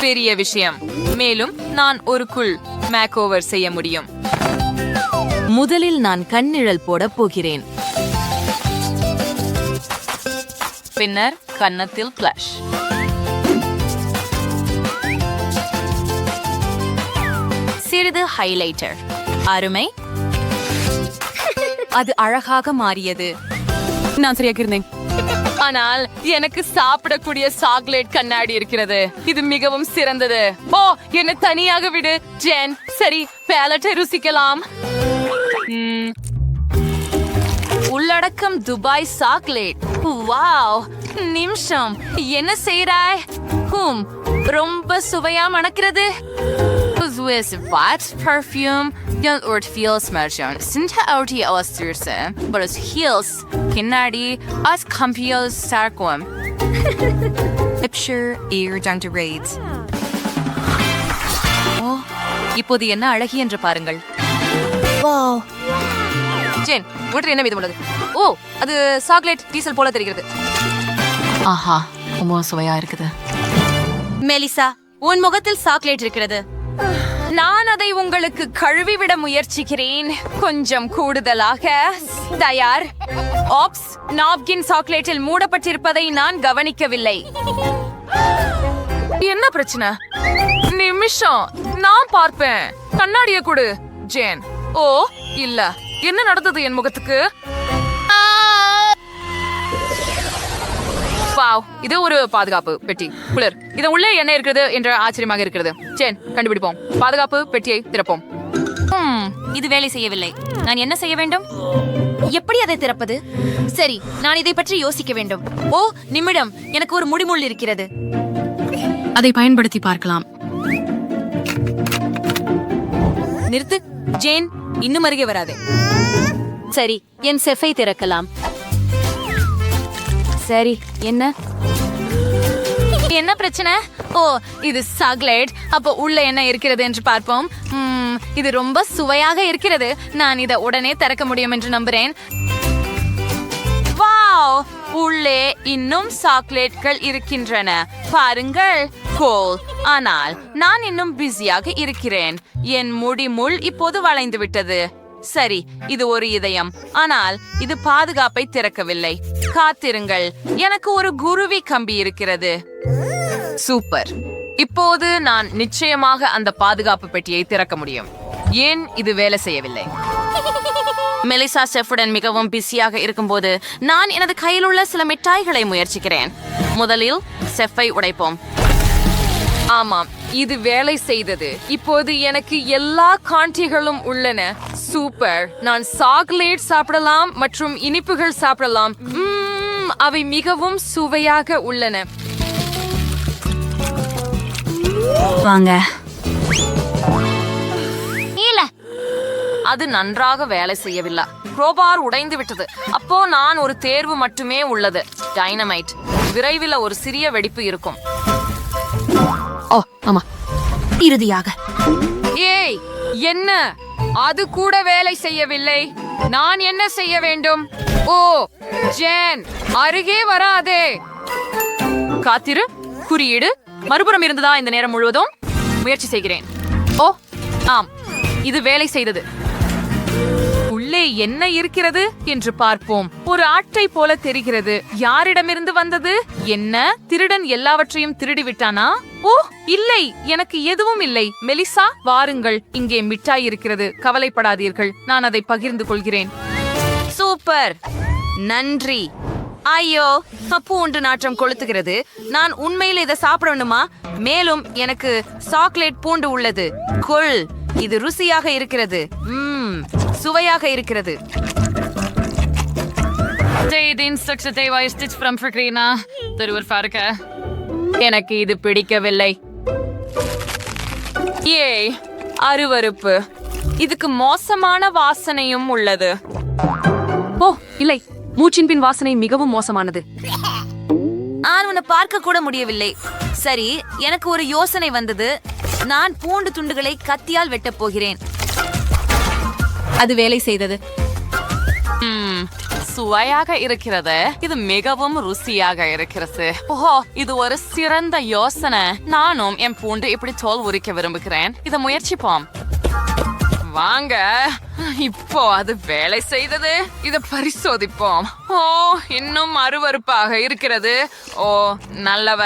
பெரிய விஷயம். மேலும் நான் ஒரு கூல் மேக் ஓவர் செய்ய முடியும். முதலில் நான் கண்ணிழல் போட போகிறேன். பின்னர் கன்னத்தில் பிளஷ். சிறிது ஹைலைட்டர். அருமை. அது அழகாக மாறியது. நான் சரியாக இருந்தேன். ஆனால் எனக்கு சாப்பிடக்கூடிய சாக்லேட் கண்ணாடி இருக்கிறது. இது மிகவும் சிறந்தது. ஓ, என்ன தனியாக விடு ஜென். சரி, பேலட்டை ருசிக்கலாம். உள்ளடக்கம் துபாய் சாக்லேட். வாவ், நிமிஷம், என்ன செய்றாய்? ரொம்ப சுவையா மணக்கிறது. With what perfume don't word feels merchant. Sinta outi alasturse, but as heels kinadi as campios sarquam. Picture ear down to raids. ஓ, இப்போது என்ன அழகி என்று பாருங்கள். ஜென், உடனே என்ன மீதம் உள்ளது? ஓ, அது சாக்லேட் டீசல் போல தெரிகிறது. ஆஹா, ரொம்ப சுவையா இருக்குது. மெலிசா, உன் முகத்தில் சாக்லேட் இருக்கிறது. நான் அதை உங்களுக்கு கழுவி விட முயற்சிக்கிறேன். கொஞ்சம் கூடுதலாக. தயார். ஆப்ஸ், நாப்கின் சாக்லேட்டில் மூடப்பட்டிருப்பதை நான் கவனிக்கவில்லை. என்ன பிரச்சனை? நிமிஷம், நான் பார்ப்பேன். கண்ணாடிய கொடு ஜேன். ஓ, இல்ல, என்ன நடந்தது என் முகத்துக்கு? வாவ், இது ஒரு பாதுகாப்பு பெட்டி. குளிர். இது உள்ளே என்ன இருக்கிறது என்ற ஆச்சரியமாக இருக்கிறது. ஜேன், கண்டுபிடிப்போம். பாதுகாப்பு பெட்டியை திறப்போம். இது வேலை செய்யவில்லை. நான் என்ன செய்ய வேண்டும்? எப்படி அதை திறப்பது? சரி, நான் இதை பற்றி யோசிக்க வேண்டும். ஓ, நிமிடம், எனக்கு ஒரு முடிமுள் இருக்கிறது. அதை பயன்படுத்தி பார்க்கலாம். நிறுத்து ஜேன், இன்னும் அருகே வராதே. சரி, என் செஃபை திறக்கலாம். சரி, என்ன? என்ன பிரச்சனை? ஓ, இது சாக்லேட். அப்போ உள்ள என்ன இருக்கிறது என்று பார்ப்போம். இது ரொம்ப சுவையாக இருக்கிறது. நான் இதை உடனே திறக்க முடியும் என்று நம்புறேன். வாவ், உள்ளே இன்னும் சாக்லேட்கள் இருக்கின்றன. பாருங்கள், கோல். ஆனால் நான் இன்னும் பிஸியாக இருக்கிறேன். என் முடி முள் இப்போது வளைந்து விட்டது. சரி, இது ஒரு இதயம், ஆனால் இது பாதுகாப்பை திறக்கவில்லை. காத்திருங்கள், எனக்கு ஒரு குருவி கம்பி இருக்கிறது. சூப்பர். இப்போது நான் நிச்சயமாக அந்த பாதுகாப்பு பெட்டியை திறக்க முடியும். ஏன் இது வேலை செய்யவில்லை? மெலிசா செஃபுடன் மிகவும் பிஸியாக இருக்கும்போது நான் எனது கையில் உள்ள சில மிட்டாய்களை முயற்சிக்கிறேன். முதலில் செஃப்பை உடைப்போம். ஆமாம், இது வேலை செய்தது. இப்போது எனக்கு எல்லா காண்டிகளும் உள்ளன. சூப்பர். நான் சாக்லேட் சாப்பிடலாம் மற்றும் இனிப்புகள் சாப்பிடலாம். அவை மிகவும் சுவையாக உள்ளன. வாங்க. அது நன்றாக வேலை செய்யவில்லை. குரோபார் உடைந்து விட்டது. அப்போ நான் ஒரு தேர்வு மட்டுமே உள்ளது. டைனமைட். விரைவில் ஒரு சிறிய வெடிப்பு இருக்கும். ஓ ஆமா, இறுதியாக. ஏய், என்ன? அது கூட வேலை செய்யவில்லை. நான் என்ன செய்ய வேண்டும்? ஓ, ஜேன், அருகே வராதே. காத்திரு. குறியீடு மறுபுறம் இருந்ததா இந்த நேரம் முழுவதும்? முயற்சி செய்கிறேன். ஓ ஆம், இது வேலை செய்தது. உள்ளே என்ன இருக்கிறது என்று பார்ப்போம். ஒரு ஆட்டை போல தெரிகிறது. யாரிடமிருந்து வந்தது? என்ன? திருடன் எல்லாவற்றையும் திருடி விட்டானா? ஓ இல்லை, எனக்கு எதுவும் இல்லை. மெலிசா, வாருங்கள், இங்கே மிட்டாய் இருக்கிறது. கவலைப்படாதீர்கள், நான் அதை பகிர்ந்து கொள்கிறேன். சூப்பர், நன்றி. ஐயோ, பூண்டு நாற்றம் கொளுத்துகிறது. நான் உண்மையில் இதை சாப்பிட வேண்டுமா? மேலும் எனக்கு சாக்லேட் பூண்டு உள்ளது. கொள், இது ருசியாக இருக்கிறது. சுவையாக இருக்கிறது. எனக்கு இது பிடிக்கவில்லை. ஏய், அருவருப்பு. இதுக்கு மோசமான வாசனையும் உள்ளது. ஓ இல்லை, மூச்சின் பின் வாசனை மிகவும் மோசமானது. நான் உன்னை பார்க்க கூட முடியவில்லை. சரி, எனக்கு ஒரு யோசனை வந்தது. நான் பூண்டு துண்டுகளை கத்தியால் வெட்டப் போகிறேன். அது வேலை செய்தது. சுவையாக இருக்கிறது. இது மிகவும் ருசியாக இருக்கிறது. ஓஹோ, இது ஒரு சிறந்த யோசனை. நானும் என் பூண்டு இப்படி தோல் உரிக்க விரும்புகிறேன். இதை முயற்சிப்போம். வாங்க, இப்போ அது வேலை செய்தது. இதை பரிசோதிப்போம். ஓ, இன்னும் அருவருப்பாக இருக்கிறது. ஓ நல்லவ,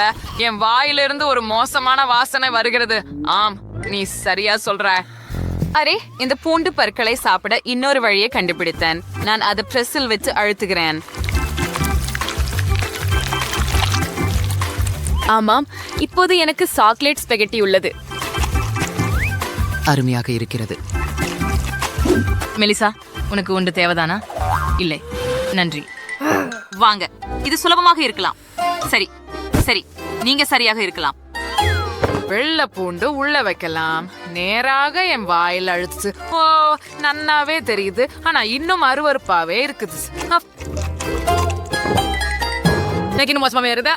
என் வாயிலிருந்து ஒரு மோசமான வாசனை வருகிறது. ஆம், நீ சரியா சொல்ற. அரே, இந்த பூண்டு பற்களை சாப்பிட இன்னொரு வழியை கண்டுபிடித்தேன். நான் அதை பிரஸில் வச்சு அழுத்துகிறேன். ஆமாம், இப்போது எனக்கு சாக்லேட் ஸ்பெகட்டி உள்ளது. அருமையாக இருக்கிறது. மெலிசா, உனக்கு ஒன்று தேவைதானா? இல்லை, நன்றி. வாங்க, இது சுலபமாக இருக்கலாம். சரி சரி, நீங்க சரியாக இருக்கலாம். வெள்ளை பூண்டு உள்ள வைக்கலாம். நேராக என் வாயில் அழுத்து. ஓ, நன்னாவே தெரியுது. ஆனா இன்னும் அருவருப்பாவே இருக்குது. எனக்கு இன்னும் மோசமாவே இருக்குது.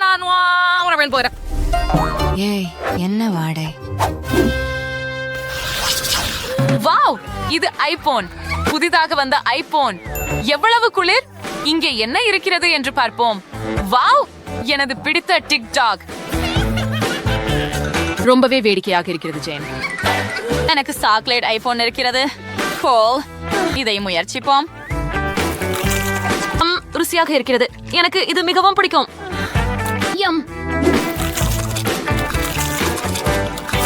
நான் போறேன். ஏய், என்ன வாடை? வாவ், இது ஐபோன். புதிதாக வந்த ஐபோன். எவ்வளவு குளிர். இங்கே என்ன இருக்கிறது என்று பார்ப்போம். வாவ், எனது பிடித்த டிக்டாக். ரொம்பவே வேடிக்கையாக இருக்கிறது ஜேன். எனக்கு சாக்லேட் ஐபோன் இருக்கிறது. கோல், இதை முயற்சிப்போம். ருசியாக இருக்கிறது. எனக்கு இது மிகவும் பிடிக்கும்.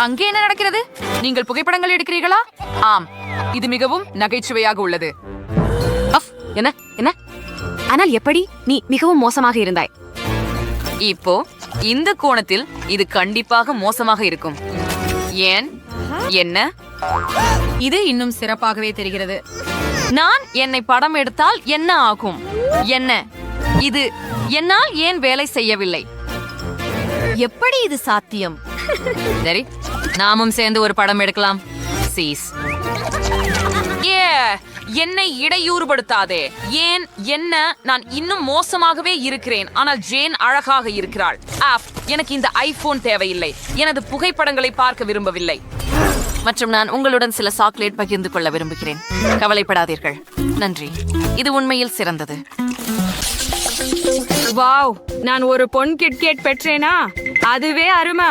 அங்கே என்ன நடக்கிறது? நீங்கள் புகைப்படங்கள் எடுக்கிறீர்களா? ஆம், இது மிகவும் நகைச்சுவையாக உள்ளது. என்ன என்ன? ஆனால் எப்படி? நீ மிகவும் மோசமாக இருந்தாய். இப்போ இந்த கோணத்தில் இது கண்டிப்பாக மோசமாக இருக்கும். ஏன்? என்ன? இது இன்னும் சிறப்பாகவே தெரிகிறது. நான் என்னை படம் எடுத்தால் என்ன ஆகும்? என்ன? இது என்னால் ஏன் வேலை செய்யவில்லை? எப்படி இது சாத்தியம்? சரி, நாமும் சேர்ந்து ஒரு படம் எடுக்கலாம். சீஸ். என்னை இடையூறுபடுத்தாதே. ஏன் என்ன? நான் இன்னும் மோசமாகவே இருக்கிறேன், ஆனால் ஜேன் அழகாக இருக்கிறாள். எனக்கு இந்த ஐபோன் தேவையில்லை. எனது புகைப்படங்களை பார்க்க விரும்பவில்லை. மற்றும் நான் உங்களுடன் சில சாக்லேட் பகிர்ந்து கொள்ள விரும்புகிறேன். கவலைப்படாதீர்கள். நன்றி. இது உண்மையில் சிறந்தது. வாவ், நான் ஒரு பொன் கிட்கேட் பெற்றேனா? அதுவே அருமை.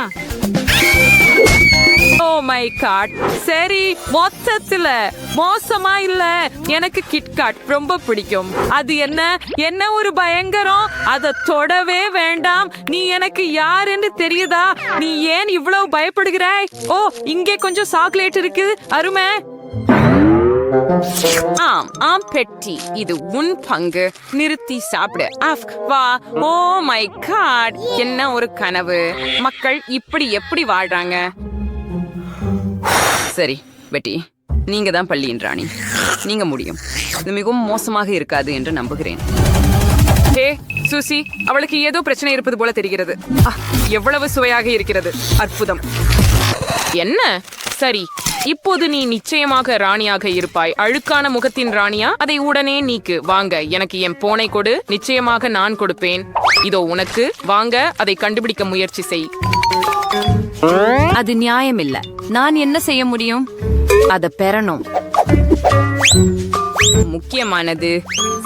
Oh my God. சரி, மொத்தத்துல மோசமா இல்ல. எனக்கு கிட்காட் ரொம்ப பிடிக்கும். அது என்ன ஒரு பயங்கரம். அதை தொடவே வேண்டாம். நீ எனக்கு யாருன்னு தெரியுதா? நீ ஏன் இவ்வளவு பயப்படுகிறாய்? ஓ, இங்கே கொஞ்சம் சாக்லேட் இருக்கு. அருமை. ஆம் பெட்டி, இது உன் பங்கு. நிறுத்தி சாப்பிடு. வா. ஓ மை காட், என்ன ஒரு கனவு. மக்கள் இப்படி எப்படி வாழ்றாங்க? சரி பெட்டி, நீங்க தான் பள்ளியின் ராணி. நீங்க முடியும். இது மிகவும் மோசமாக இருக்காது என்று நம்புகிறேன். ஹே சூசி, அவளுக்கு ஏதோ பிரச்சனை இருப்பது போல தெரிகிறது. எவ்வளவு சுவையாக இருக்கிறது. அற்புதம். என்ன? சரி, இப்போது நீ நிச்சயமாக ராணியாக இருப்பாய். அழுக்கான முகத்தின் ராணியா? அதை உடனே நீக்கு. வாங்க, எனக்கு என் போனை கொடு. நிச்சயமாக நான் கொடுப்பேன். இதோ உனக்கு. வாங்க, அதை கண்டுபிடிக்க முயற்சி செய். அது நியாயம் இல்ல. நான் என்ன செய்ய முடியும்? அதை பெறணும். முக்கியமானது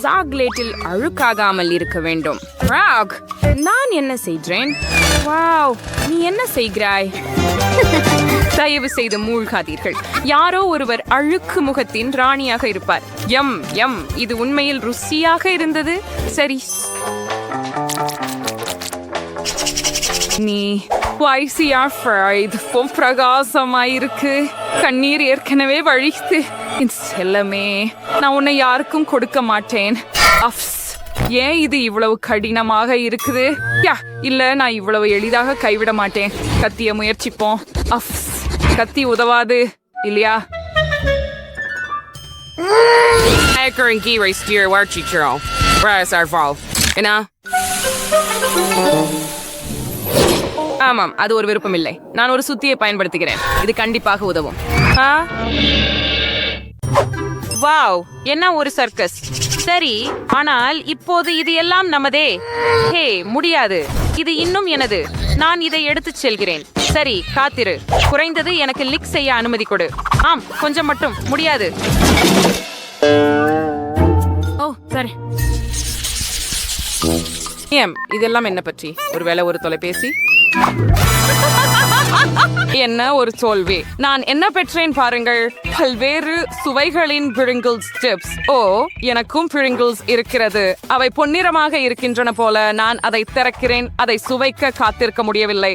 சாக்லேட்டில் அழுக்காகாமல் இருக்க வேண்டும். ராக், நான் என்ன செய்கிறேன்? வாவ், நீ என்ன செய்கிறாய்? தயவு செய்து மூழ்காதீர்கள். யாரோ ஒருவர் அழுக்கு முகத்தின் ராணியாக இருப்பார். இது உண்மையில் ருசியாக இருந்தது. சரி, நீ பிரகாசமாயிருக்கு. கண்ணீர் ஏற்கனவே வழித்து. செல்லமே, நான் உன்னை யாருக்கும் கொடுக்க மாட்டேன். ஏன் இது இவ்வளவு கடினமாக இருக்குது? இல்ல, நான் இவ்வளவு எளிதாக கைவிட மாட்டேன். கத்திய முயற்சிப்போம். கத்தி உதவாது இல்லையா? ஆமாம், அது ஒரு விருப்பம் இல்லை. நான் ஒரு சுத்தியை பயன்படுத்துகிறேன். இது கண்டிப்பாக உதவும். வாவ், என்ன ஒரு சர்க்கஸ். சரி, ஆனால் இப்போது இது எல்லாம் நமதே. ஹே, முடியாது. இது இன்னும் எனது. நான் இதை எடுத்துச் செல்கிறேன். சரி, காத்திரு. குறைந்தது எனக்கு லிக் செய்ய அனுமதி கொடு. ஆம், கொஞ்சம் மட்டும். முடியாது. ஓ சரி. இதெல்லாம் என்ன பற்றி? ஒருவேளை ஒரு தொலைபேசி? என்ன ஒரு தோல்வி. நான் என்ன பெற்றேன் பாருங்கள். பல்வேறு சுவைகளின் பிரிங்கிள்ஸ் சிப்ஸ். ஓ, எனக்கும் பிரிங்கிள்ஸ் இருக்கிறது. அவை பொன்னிறமாக இருக்கின்றன போல. நான் அதை திறக்கிறேன். அதை சுவைக்க காத்திருக்க முடியவில்லை.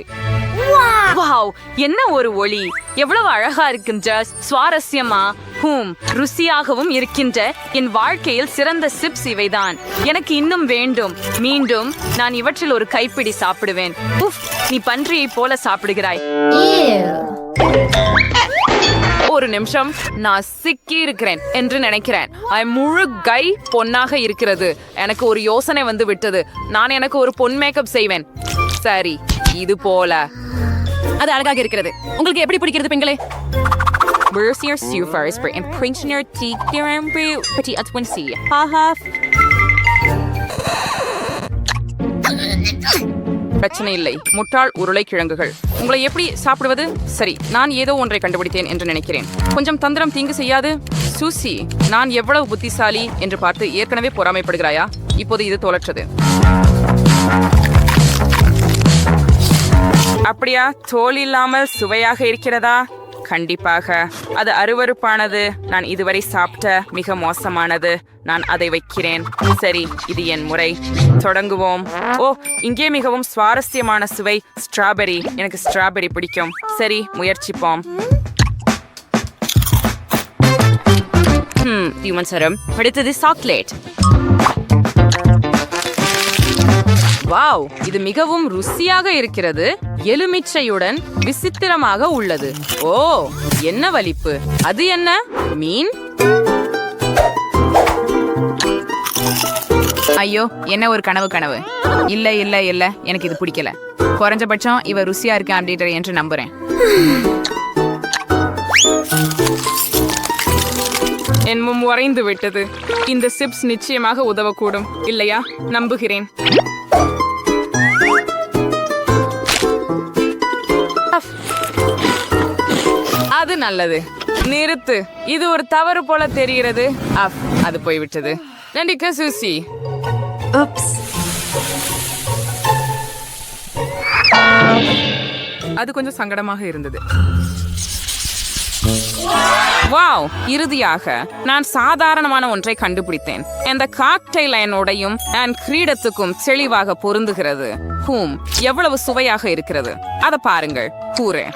வாவ், என்ன ஒரு ஒளி. எவ்வளவு அழகா இருக்கின்ற, சுவாரஸ்யமா, ருசியாகவும் இருக்கின்ற என் வாழ்க்கையில் சிறந்த சிப்ஸ் இவைதான். எனக்கு இன்னும் வேண்டும். மீண்டும் நான் இவற்றில் ஒரு கைப்பிடி சாப்பிடுவேன். நீ பன்றியை போல சாப்பிடுகிறாய். ஒரு நிமிஷம், நான் சிக்கி இருக்கிறேன் என்று நினைக்கிறேன். முழு கை பொன்னாக இருக்கிறது. எனக்கு ஒரு யோசனை வந்து விட்டது. நான் எனக்கு ஒரு பொன் மேக்கப் செய்வேன். சரி, இது போல. அது அழகாக இருக்கிறது. உங்களுக்கு எப்படி பிடிக்கிறது பெண்களே? பிரச்சனை இல்லை. முட்டாள் உருளைக்கிழங்குகள். உங்களை எப்படி சாப்பிடுவது? சரி, நான் ஏதோ ஒன்றை கண்டுபிடித்தேன் என்று நினைக்கிறேன். கொஞ்சம் தந்திரம் தீங்கு செய்யாது. சூசி, நான் எவ்வளவு புத்திசாலி என்று பார்த்து ஏற்கனவே பொறாமைப்படுகிறாயா? இப்போது இது தோலற்றது. அப்படியா? தோல் இல்லாமல் சுவையாக இருக்கிறதா? கண்டிப்பாக. அது அருவருப்பானது. நான் இதுவரை சாப்பிட்ட மிக மோசமானது. நான் அதை வைக்கிறேன். சரி, இது என் முறை. தொடங்குவோம். ஓ, இங்கே மிகவும் சுவாரஸ்யமான சுவை. ஸ்ட்ராபெரி. எனக்கு ஸ்ட்ராபெரி பிடிக்கும். சரி, முயற்சிப்போம். சரம். அடுத்தது சாக்லேட். வாவ், இது மிகவும் ருசியாக இருக்கிறது. எலுமிச்சையுடன் விசித்திரமாக உள்ளது. ஓ, என்ன வலிப்பு. அது என்ன? மீன்? ஐயோ, என்ன ஒரு கனவு. இல்ல இல்ல இல்ல, எனக்கு இது பிடிக்கல. குறைஞ்சபட்சம் இவ ருசியா இருக்கா அப்படின்ற என்று நம்புறேன். என் முன் உறைந்து விட்டது. இந்த சிப்ஸ் நிச்சயமாக உதவக்கூடும் இல்லையா? நம்புகிறேன். அது நல்லது. நிறுத்து. இது ஒரு தவறு போல தெரிகிறது. அது போய்விட்டது. நன்றிக்க சூசி. அது கொஞ்சம் சங்கடமாக இருந்தது. வாவ், இறுதியாக நான் சாதாரணமான ஒன்றை கண்டுபிடித்தேன். இந்த காக்டெயில் என்னோடையும் நான் கிரீடத்துக்கும் தெளிவாக பொருந்துகிறது. எவ்வளவு சுவையாக இருக்கிறது அதை பாருங்கள். கூறேன்.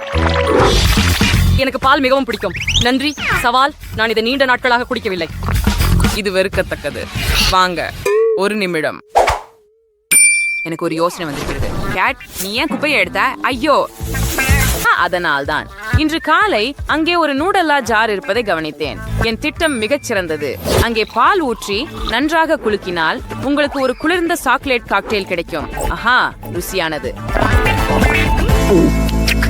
எனக்கு பால் மிகவும் பிடிக்கும். நன்றி. சவால். நான் இதை நீண்ட நாட்களாக குடிக்கவில்லை. இது வெறுக்கத்தக்கது. வாங்க, ஒரு நிமிடம். எனக்கு ஒரு யோசனை வந்திருக்கிறது. கேட், நீ ஏன் குப்பையை எடுத்த? ஐயோ, அதனால்தான். இன்று காலை அங்கே ஒரு நூடல்லா ஜார் இருப்பதை கவனித்தேன். என் திட்டம் மிகச் சிறந்தது. அங்கே பால் ஊற்றி நன்றாக குலுக்கினால் உங்களுக்கு ஒரு குளிர்ந்த சாக்லேட் காக்டெயில் கிடைக்கும். ஆஹா, ருசியானது.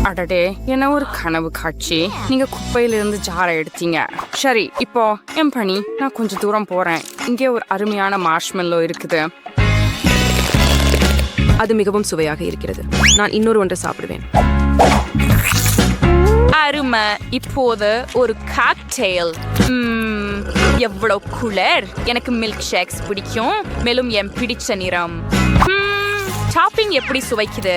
அடடே, என்ன ஒரு கனவு காட்சி. நீங்க குப்பையிலிருந்து ஜாரை எடுத்தீங்க. சரி, இப்போ என் பணி. நான் கொஞ்சம் தூரம் போறேன். இங்கே ஒரு அருமையான மார்ஷ்மெல்லோ இருக்குது. அது மிகவும் சுவையாக இருக்கிறது. நான் இன்னொரு ஒன்றை சாப்பிடுவேன். அருமை. இப்போது ஒரு காக்டெயில். எவ்வளவு குளிர். எனக்கு மில்க் ஷேக்ஸ் பிடிக்கும். மேலும் என் பிடிச்ச நிறம். டாப்பிங் எப்படி சுவைக்குது?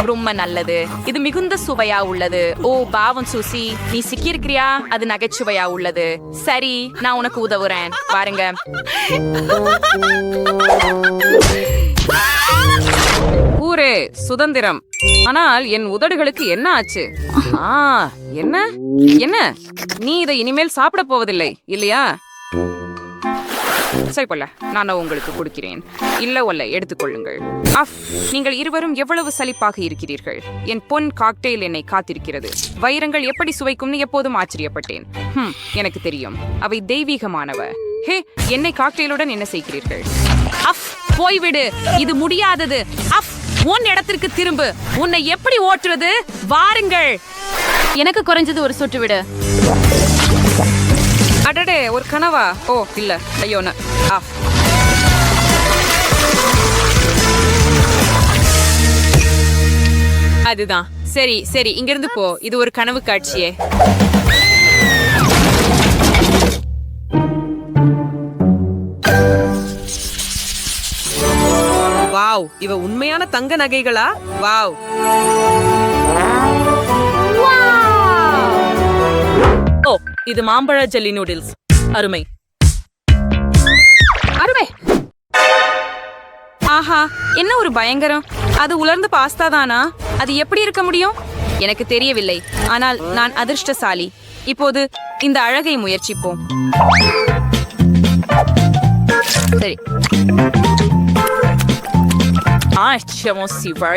ரொம்ப நல்லது. இது மிகுந்த சுவையா உள்ளது. ஓ பாவம் சூசி, நீ சிக்கியிருக்கிறியா? அது நகைச்சுவையா உள்ளது. சரி, நான் உனக்கு உதவுறேன். பாருங்க. ஊரே சுதந்திரம். ஆனால் என் உதடுகளுக்கு என்ன ஆச்சு? என்ன என்ன? நீ இதை இனிமேல் சாப்பிட போவதில்லை இல்லையா? சரி போல, நான் உங்களுக்கு கொடுக்கிறேன். இல்ல எடுத்துக்கொள்ளுங்கள். நீங்கள் இருவரும் எவ்வளவு சலிப்பாக இருக்கிறீர்கள். என் பொன் காக்டெயில் என்னை காத்திருக்கிறது. வைரங்கள் எப்படி சுவைக்கும்னு எப்போதும் ஆச்சரியப்பட்டேன். எனக்கு தெரியும், அவை தெய்வீகமானவ. ஹே, என்னை காக்டெயிலுடன் என்ன செய்கிறீர்கள்? போய்விடு, இது முடியாதது. உன் இடத்திற்கு திரும்பு. உன்னை எப்படி ஓட்டுவது? வாருங்கள். எனக்கு குறைஞ்சது ஒரு சொட்டு விடு. அடடே, ஒரு கனவா? ஓ இல்ல, ஐயோன. அதுதான். சரி சரி, இங்கிருந்து போ. இது ஒரு கனவு காட்சியே. வாவ், இவ உண்மையான தங்க நகைகளா? வாவ். ஓ, இது மாம்பழ ஜெல்லி நூடில்ஸ். அருமை. அருமை. ஆஹா, என்ன ஒரு பயங்கரம். அது உலர்ந்த பாஸ்தா தானா? அது எப்படி இருக்க முடியும்? எனக்கு தெரியவில்லை. ஆனால் நான் அதிர்ஷ்டசாலி. இப்போது இந்த அழகை முயற்சிப்போம். சரி.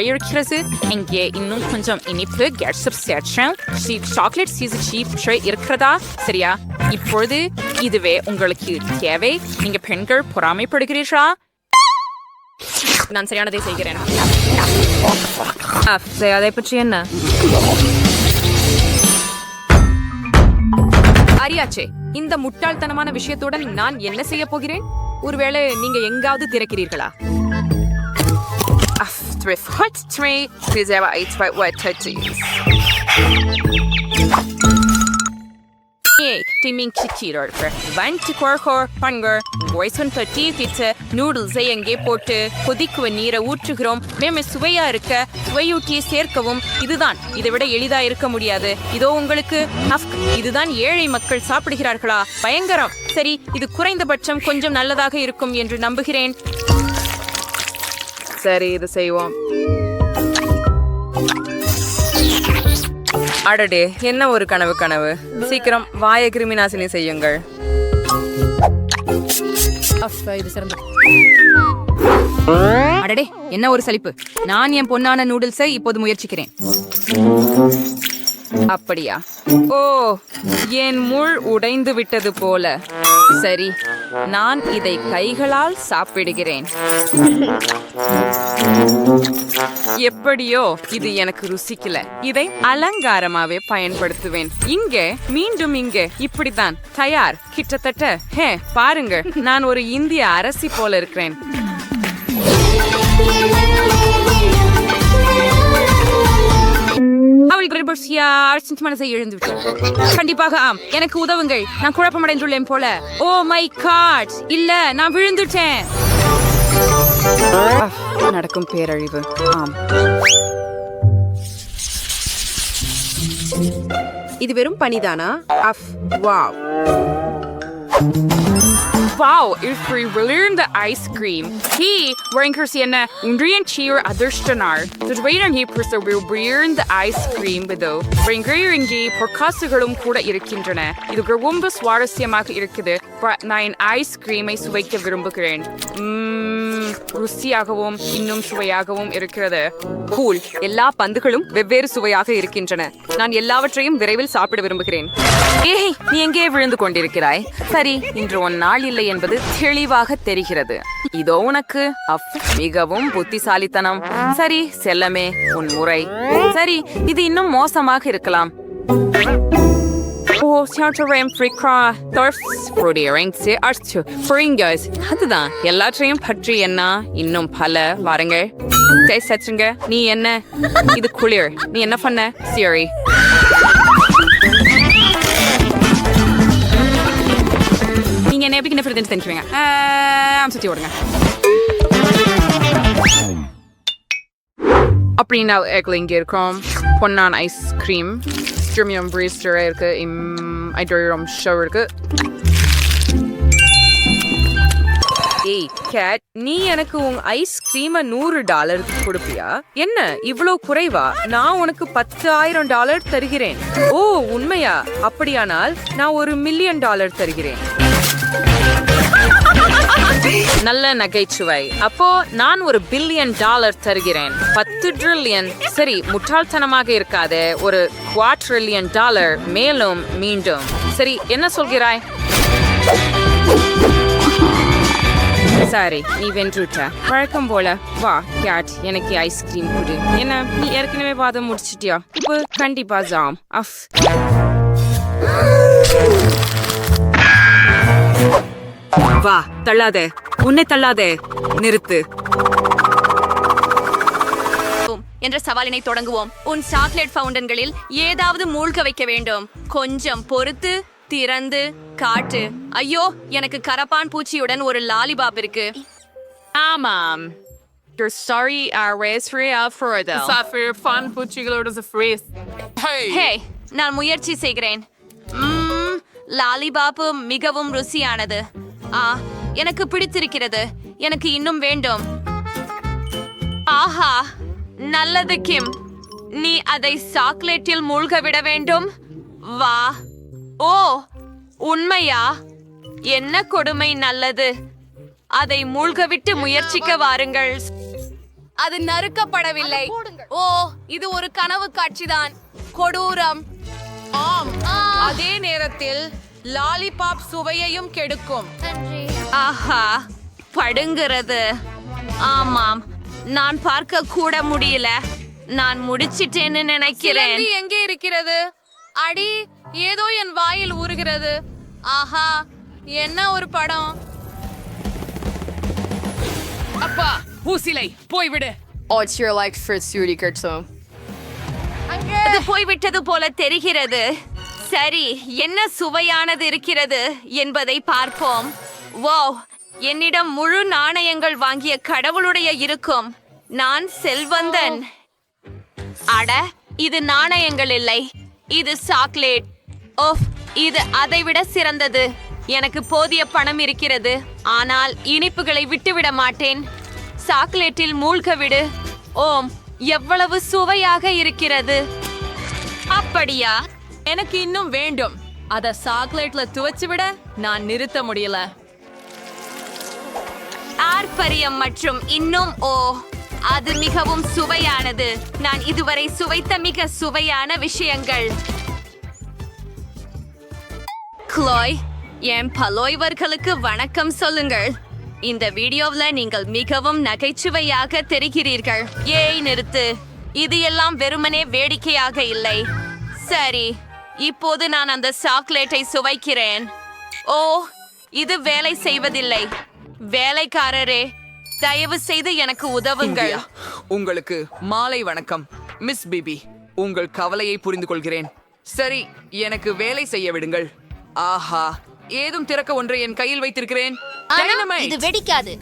இருக்கிறது. இங்கே இன்னும் கொஞ்சம் இனிப்பு கெட்சப் சேர்ச்சேன். சாக்லேட் சீஸ் இருக்கிறதா? சரியா? இப்பொழுது இதுவே உங்களுக்கு தேவை. நீங்க பெண்கள் பொறாமைப்படுகிறீர்களா? நான் சரியானதை செய்கிறேன். அதை பற்றி என்ன? அறியாச்சே, இந்த முட்டாள்தனமான விஷயத்துடன் நான் என்ன செய்ய போகிறேன்? ஒருவேளை நீங்க எங்காவது திறக்கிறீர்களா? நூடுல்ஸை எங்கே போட்டு கொதிக்குவ நீரை ஊற்றுகிறோம். மேமே சுவையா இருக்க சுவையூட்டியை சேர்க்கவும். இதுதான். இதை விட எளிதா இருக்க முடியாது. இதோ உங்களுக்கு. இதுதான் ஏழை மக்கள் சாப்பிடுகிறார்களா? பயங்கரம். சரி, இது குறைந்தபட்சம் கொஞ்சம் நல்லதாக இருக்கும் என்று நம்புகிறேன். சரி, இது செய்வோம். அடடே, என்ன ஒரு கனவு. சீக்கிரம் வாய கிருமி நாசினி செய்யுங்கள். அடடே, என்ன ஒரு சலிப்பு. நான் என் பொன்னான நூடுல்ஸை இப்போது முயற்சிக்கிறேன். அப்படியா? ஓ, என் முள் உடைந்து விட்டது போல. சரி, நான் இதை கைகளால் சாப்பிடுகிறேன். எப்படியோ இது எனக்கு ருசிக்கல. இதை அலங்காரமாவே பயன்படுத்துவேன். இங்கே மீண்டும் இங்கே இப்படித்தான் தயார். கிட்டத்தட்ட ஹே பாருங்க, நான் ஒரு இந்திய அரசி போல இருக்கிறேன். கண்டிப்பாக ஆம், எனக்கு உதவுங்கள். நான் குழப்பமடைந்துள்ளேன் போல. ஓ மை காட், இல்ல, நான் விழுந்துட்டேன். நடக்கும் பேரழிவு. ஆம், இது வெறும் பனிதானா? Of, wow. Wow, இப்படி விழுந்த ஐஸ்கிரீம். ஹே, வரங்கர்ஸ் என்ன உன்றியன் சீர் அதிர்ஷ்டனார். துவைரங்கி புருஷ விழுந்த ஐஸ்கிரீம் இதோ. வரங்கரிங்கி பொற்காசுகளும் கூட இருக்கின்றன. இது ரொம்ப சுவாரஸ்யமாக இருக்குது. நான் ஐஸ்கிரீமை சுவைக்க விரும்புகிறேன். ருசியாகவும் இன்னும் சுவையாகவும் இருக்கிறது. கூல், எல்லா பந்துகளும் வெவ்வேறு சுவையாக இருக்கின்றன. நான் எல்லாவற்றையும் விரைவில் சாப்பிட விரும்புகிறேன். ஏய், நீ எங்கே விழுந்து கொண்டிருக்கிறாய்? சரி, இன்று உன் நாள் இல்லை என்பது தெளிவாக தெரிகிறது. இதோ உனக்கு மிகவும் புத்திசாலித்தனம். சரி செல்லமே, உன் முறை. சரி, இது இன்னும் மோசமாக இருக்கலாம். அதுதான் எல்லாற்றையும் பற்றி என்ன இன்னும் பல வாருங்கள். சச்சுங்க, நீ என்ன? இது குளிர். நீ என்ன பண்ண? சரி, நீங்க என்ன எப்படி என்ன தெரிஞ்சுவீங்க? சுத்தி ஓடுங்க. அப்படின்னா இங்க இருக்கோம். பொன்னான் ஐஸ்கிரீம் ஸ்ட்ரீமியம் பிரீஸ்டர் இருக்கு. ஐட்ரோம் ஷோ இருக்கு. ஏய் கேட், நீ எனக்கு உன் ஐஸ்கிரீமை $100 கொடுப்பியா? என்ன இவ்வளவு குறைவா? நான் உனக்கு $10,000 தருகிறேன். ஓ உண்மையா? அப்படியானால் நான் $1 மில்லியன் தருகிறேன். நல்ல நகைச்சுவை. அப்போ நான் $1 பில்லியன் தருகிறேன். 10 ட்ரில்லியன். சரி, முட்டாள்தனமாக இருக்காது. ஒரு $250,000,000 மேலும் மீண்டும். சரி, என்ன சொல்கிறாய்? சரி, நீ வென்றுட்ட. வழக்கம் போல. வா கேட், எனக்கு ஐஸ்கிரீம் கொடு. என்ன, நீ ஏற்கனவே வாதம் முடிச்சிட்டியா? இப்போ கண்டிப்பா ஜாம். வா, தள்ளாதே, உன்னை தள்ளாதே, நிறுத்து. என்ற சவாலினை தொடங்குவோம். உன் சாக்லேட் ஃபவுண்டன்களில் ஏதாவது மூழ்க வைக்க வேண்டும். கொஞ்சம் பொறுத்து திறந்து காட்டு. ஐயோ, எனக்கு கரப்பான் பூச்சியுடன் ஒரு லாலிபாப் இருக்கு. ஆமாம். Sorry, ஹே, நான் முயற்சி செய்கிறேன். லாலிபாப்பு மிகவும் ருசியானது. எனக்கு பிடித்திருக்கிறது. எனக்கு இன்னும் வேண்டும். ஆஹா, நல்லது கிம். நீ அதை சாக்லேட்டில் மூழ்க விட வேண்டும். வா. ஓ, உண்மையா? என்ன கொடுமை. நல்லது, அதை மூழ்கவிட்டு முயற்சிக்க வாருங்கள். அது நறுக்கப்படவில்லை. ஓ, இது ஒரு கனவு காட்சிதான். கொடூரம். ஆம், அதே நேரத்தில் லாலிபாப் சுவையையும் கெடுக்கும். ஆஹா, படுங்கிறது. ஆமாம், நான் பார்க்க கூட முடியல. நான் முடிச்சிட்டேன்னு நினைக்கிறேன். எங்கே இருக்கிறது? அடி, ஏதோ என் வாயில் ஊறுகிறது. ஆஹா, என்ன ஒரு படம். அப்பா, ஊசிலை போய்விடு. அது போய்விட்டது போல தெரிகிறது. சரி, என்ன சுவையானது இருக்கிறது என்பதை பார்ப்போம். வோ, என்னிடம் முழு நாணயங்கள் வாங்கிய கடவுளுடைய இருக்கும். நான் செல்வந்தன். அட, இது நாணயங்கள் இல்லை, இது சாக்லேட். ஓஃப், இது அதைவிட சிறந்தது. எனக்கு போதிய பணம் இருக்கிறது, ஆனால் இனிப்புகளை விட்டுவிட மாட்டேன். சாக்லேட்டில் மூழ்க விடு. ஓம், எவ்வளவு சுவையாக இருக்கிறது. அப்படியா? எனக்கு இன்னும் வேண்டும். அத சாக்லேட்ல துவச்சு விட நான் நிறுத்த முடியல. ஆர்ப்பரியம் மற்றும் இன்னும். ஓ, அது மிகவும் சுவையானது. நான் இதுவரை சுவைத்த மிக சுவையான விஷயங்கள். க்ளோய், என் பலோய்வர்களுக்கு வணக்கம் சொல்லுங்கள். இந்த வீடியோவில் நீங்கள் மிகவும் நகைச்சுவையாக தெரிகிறீர்கள். ஏய் நிறுத்து, இது எல்லாம் வெறுமனே வேடிக்கையாக இல்லை. சரி, இப்போது நான் அந்த சாக்லேட்டை சுவைக்கிறேன். ஓ, இது வேலை செய்வதில்லை. வேலைக்காரரே, தயவு செய்து எனக்கு உதவுங்கள். இந்தியா, உங்களுக்கு மாலை வணக்கம் மிஸ் பிபி. உங்கள் கவலையை புரிந்து கொள்கிறேன். சரி, எனக்கு வேலை செய்ய விடுங்கள். ஆஹா, ஏதும் திறக்க ஒன்றை என் கையில் வைத்திருக்கிறேன். Dynamite! இது வெடிக்காது.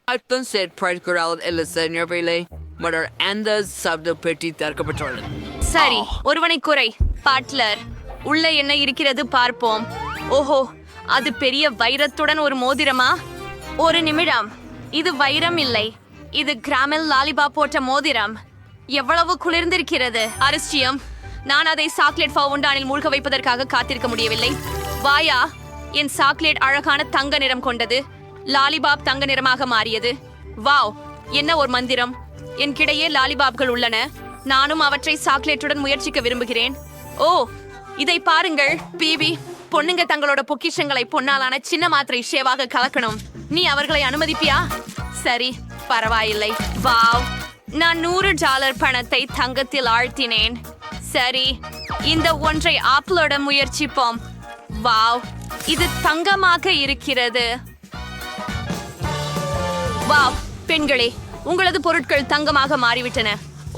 அர்த்தம் செயற்படுகிறாள் இல்லை செஞ்சவில்லை மலர் அந்த சப்த பெட்டி திறக்கப்பட்டுள்ளது. சரி, ஒருவனை குறை. பாட்லர், உள்ள என்ன இருக்கிறது பார்ப்போம். ஓஹோ, அது பெரிய வைரத்துடன் ஒரு மோதிரமா? ஒரு நிமிடம், இது வைரம் இல்லை, இது கிராமில் லாலிபாப் போட்ட மோதிரம். எவ்வளவு குளிர்ந்திருக்கிறது. அரசியம், நான் அதை சாக்லேட் ஃபவுண்டானில் மூழ்க வைப்பதற்காக காத்திருக்க முடியவில்லை. வாயா, என் சாக்லேட் அழகான தங்க நிறம் கொண்டது. லாலிபாப் தங்க நிறமாக மாறியது. வாவ், என்ன ஒரு மந்திரம். என் கிடையே லாலிபாப்கள் உள்ளன. நானும் அவற்றை சாக்லேட்டுடன் முயற்சிக்க விரும்புகிறேன். ஓ, இதை பாருங்கள் பிபி. பொண்ணுங்க தங்களோட பொக்கிஷங்களை பொன்னாலான சின்ன மாத்திரை ஷேவாக கலக்கணும். நீ அவர்களை அனுமதிப்பியா? சரி, பரவாயில்லை. வாவ், நான் $100 பணத்தை தங்கத்தில் ஆழ்த்தினேன். சரி, இந்த ஒன்றை ஆப்பிளோட முயற்சிப்போம். வாவ், இது தங்கமாக இருக்கிறது. வாவ், பெண்களே, உங்களது பொருட்கள் தங்கமாக மாறிவிட்டன.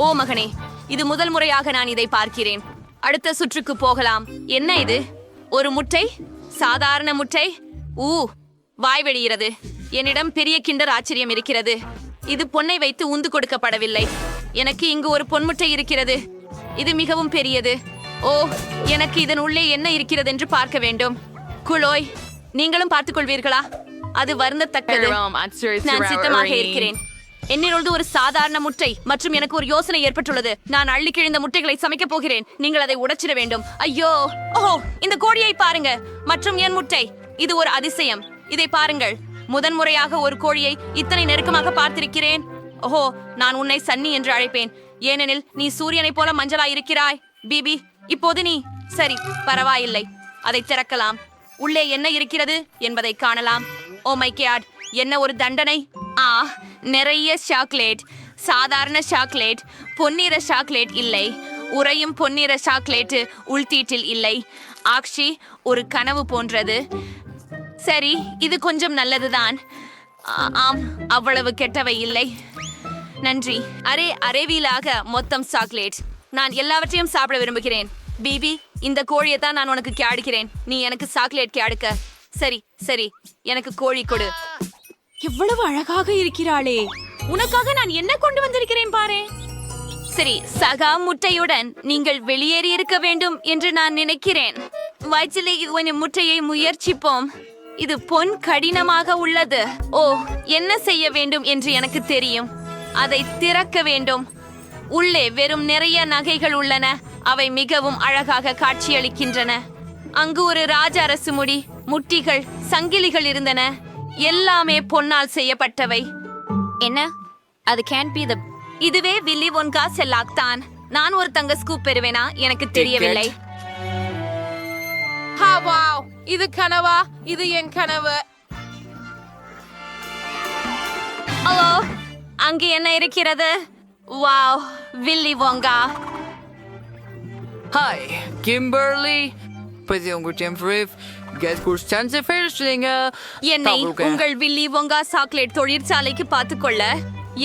ஓ மகனே, இது முதல் முறையாக நான் இதை பார்க்கிறேன். அடுத்த சுற்றுக்கு போகலாம். என்ன இது? ஒரு முட்டை? சாதாரண முட்டை? வாய் வெளிகிறது. என்னிடம் பெரிய கிண்டர் ஆச்சரியம் இருக்கிறது. இது பொன்னை வைத்து உந்து கொடுக்கப்படவில்லை. எனக்கு இங்கு ஒரு பொன்முட்டை இருக்கிறது. இது மிகவும் பெரியது. ஓ, எனக்கு இதன் உள்ளே என்ன இருக்கிறது என்று பார்க்க வேண்டும். குளோய், நீங்களும் பார்த்துக் கொள்வீர்களா? அது வருந்தத்தக்கது. நான் சித்தமாக இருக்கிறேன். என்னில் ஒரு சாதாரண முட்டை மற்றும் எனக்கு ஒரு யோசனை ஏற்பட்டுள்ளது. நான் அள்ளி கிழிந்த முட்டைகளை சமைக்க போகிறேன். நீங்கள் அதை உடைச்சிட வேண்டும். ஐயோ, ஓஹோ, இந்த கோழியை பாருங்க. மற்றும் என் முட்டை. இது ஒரு அதிசயம். இதை பாருங்கள். முதன்முறையாக ஒரு கோழியை இத்தனை நெருக்கமாக பார்த்திருக்கிறேன். ஓஹோ, நான் உன்னை சன்னி என்று அழைப்பேன், ஏனெனில் நீ சூரியனை போல மஞ்சளாய் இருக்கிறாய். பிபி, இப்போது நீ சரி, பரவாயில்லை. அதை திறக்கலாம். உள்ளே என்ன இருக்கிறது என்பதை காணலாம். ஓ மை காட், என்ன ஒரு தண்டனை. நிறைய சாக்லேட். சாதாரண சாக்லேட், பொன்னிற சாக்லேட் இல்லை. உறையும் பொன்னிற சாக்லேட் உள்தீட்டில் இல்லை. ஆக்ஷி, ஒரு கனவு போன்றது. சரி, இது கொஞ்சம் நல்லதுதான். ஆம், அவ்வளவு கெட்டவை இல்லை. நன்றி. அரைவீலாக மொத்தம் சாக்லேட். நான் எல்லாவற்றையும் சாப்பிட விரும்புகிறேன். பிபி, இந்த கோழியை தான் நான் உனக்கு கேடுக்கிறேன். நீ எனக்கு சாக்லேட் கேடுக்க. சரி சரி, எனக்கு கோழி கொடு. எவ்வளவு அழகாக இருக்கிறாளே. உனக்காக நான் என்ன கொண்டு வந்திருக்கிறேன் பாரு. சரி, சகா முட்டையுடன் நீங்கள் வெளியேறி இருக்க வேண்டும் என்று நான் நினைக்கிறேன். வயிற்றிலே இது முட்டையை முயற்சிப்போம். இது பொன் கடினமாக உள்ளது. ஓ, என்ன செய்ய வேண்டும் என்று எனக்கு தெரியும். அதை திறக்க வேண்டும். உள்ளே வெறும் நிறைய நகைகள் உள்ளன. அவை மிகவும் அழகாக காட்சியளிக்கின்றன. அங்கு ஒரு ராஜ அரசு முடி, முட்டிகள், சங்கிலிகள் இருந்தன. எல்லாமே பொன்னால் செய்யப்பட்டவை. என்ன? அது கேன் பி த. இதுவே வில்லி ஒன்கா செல்லாக் தான். நான் ஒரு தங்க ஸ்கூப் பெறுவேனா? எனக்கு தெரியவில்லை. இது கனவா? இது என் கனவு. ஹலோ, அங்கே என்ன இருக்கிறது? வாவ், வில்லி ஒங்கா. Hi, Kimberly. Pwede yung get kurstanze ferschlinge. என்னை உங்கள் வில்லி ஒங்கா சாக்லேட் தொழிற்சாலைக்கு பார்த்துக்கொள்ள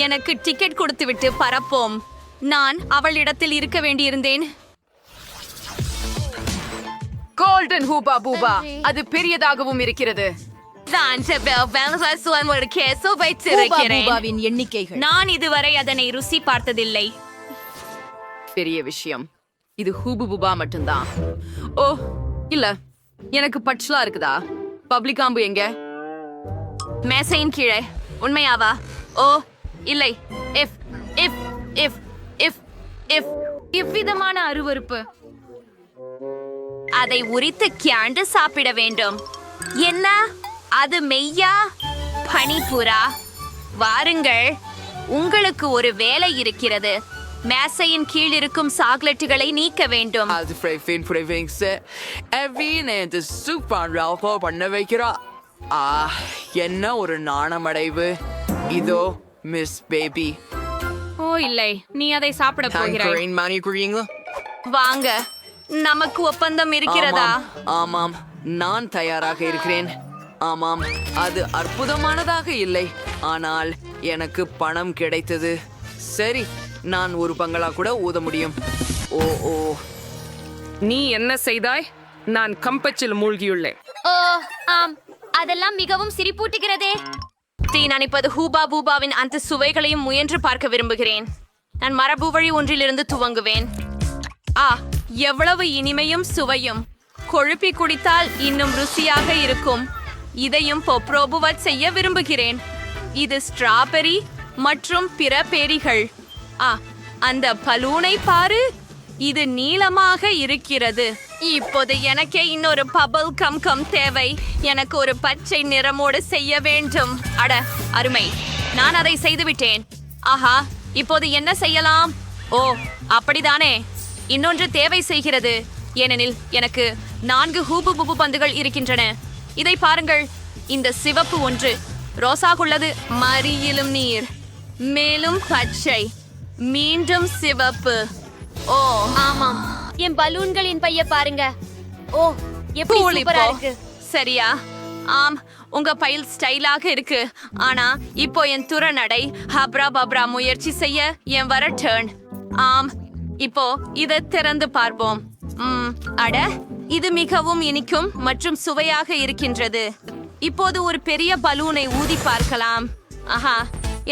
எனக்கு டிக்கெட் கொடுத்துவிட்டு பரப்போம். நான் அவளிடத்தில் இருக்க வேண்டியிருந்தேன். கோல்டன் ஹூபா பூபா, அது பெரியதாகவும் இருக்கிறது. எண்ணிக்கைகள். நான் இதுவரை அதனை ருசி பார்த்ததில்லை. பெரிய விஷயம். இது ஹூபு பூபா மட்டும்தான். ஓ இல்ல, எனக்கு பட்சலா இருக்குதா? பப்ளிகாம்பு எங்க? மேசையின் கீழே. உண்மையாவா? ஓ இல்லை. If if if if if இவ்விதமான அருவருப்பு. அதை உரித்து கியாண்டு சாப்பிட வேண்டும். என்ன அது? மெய்யா? பனிப்புறா, வாருங்கள். உங்களுக்கு ஒரு வேலை இருக்கிறது. மேசையின் கீழ் இருக்கும் சாக்லேட்டுகளை நீக்க வேண்டும். அது ஃப்ரைவிங்ஸ் எவ்வளோ இந்த சூப்பர் ரால்போ பண்ண வைக்கிறா. என்ன ஒரு நாணமடைவு. இதோ மிஸ் பேபி. ஓ இல்லை, நீ அதை சாப்பிட போகிறாய். மணி குடியுங்களா? வாங்க, நமக்கு ஒப்பந்தம் இருக்கிறதா? ஆமாம், நான் தயாராக இருக்கிறேன். ஆமாம், அது அற்புதமானதாக இல்லை, ஆனால் எனக்கு பணம் கிடைத்தது. சரி, நான் ஒரு பங்களா கூட ஊத முடியும். ஓ ஓ நீ என்ன செய்தாய்? நான் கம்பச்சில் மூழ்கியுள்ளேன். ஓ ஆம், அதெல்லாம் மிகவும் சிரிப்பூட்டுகிறதே. தீ நினைப்பது ஹூபா பூபாவின் அந்த சுவைகளையும் முயன்று பார்க்க விரும்புகிறேன். நான் மரபு வழி ஒன்றிலிருந்து துவங்குவேன். எவ்வளவு இனிமையும் சுவையும். கொழுப்பி குடித்தால் இன்னும் ருசியாக இருக்கும். இதையும் பொப்ரோபுவட் செய்ய விரும்புகிறேன். இது ஸ்ட்ராபெரி மற்றும் பிற பேரிகள். அந்த பலூனை பாரு, இது நீளமாக இருக்கிறது. இப்போது எனக்கே இன்னொரு பபிள் கம் தேவை. எனக்கு ஒரு பச்சை நிறமோடு செய்ய வேண்டும். அட அருமை, நான் அதை செய்துவிட்டேன். ஆஹா, இப்போது என்ன செய்யலாம்? ஓ அப்படிதானே, இன்னொன்று தேவை செய்கிறது. ஏனெனில் எனக்கு 4 ஹூபு புபு பந்துகள் இருக்கின்றன. இதை பாருங்கள், இந்த சிவப்பு ஒன்று ரோசாகுள்ளது, மறியிலும் நீர், மேலும் பச்சை, மீண்டும் சிவப்பு. ஓ ஆமாம், என் பலூன்களின் பைய பாருங்க. ஓ எப்படி சூப்பரா இருக்கு. சரியா? ஆம், உங்க பைல் ஸ்டைலாக இருக்கு. ஆனா இப்போ என் துறநடை ஹப்ரா பப்ரா முயற்சி செய்ய என் வர டர்ன். ஆம், இப்போ இதை திறந்து பார்ப்போம். அட, இது மிகவும் இனிக்கும் மற்றும் சுவையாக இருக்கின்றது. இப்போது ஒரு பெரிய பலூனை ஊதி பார்க்கலாம். ஆஹா,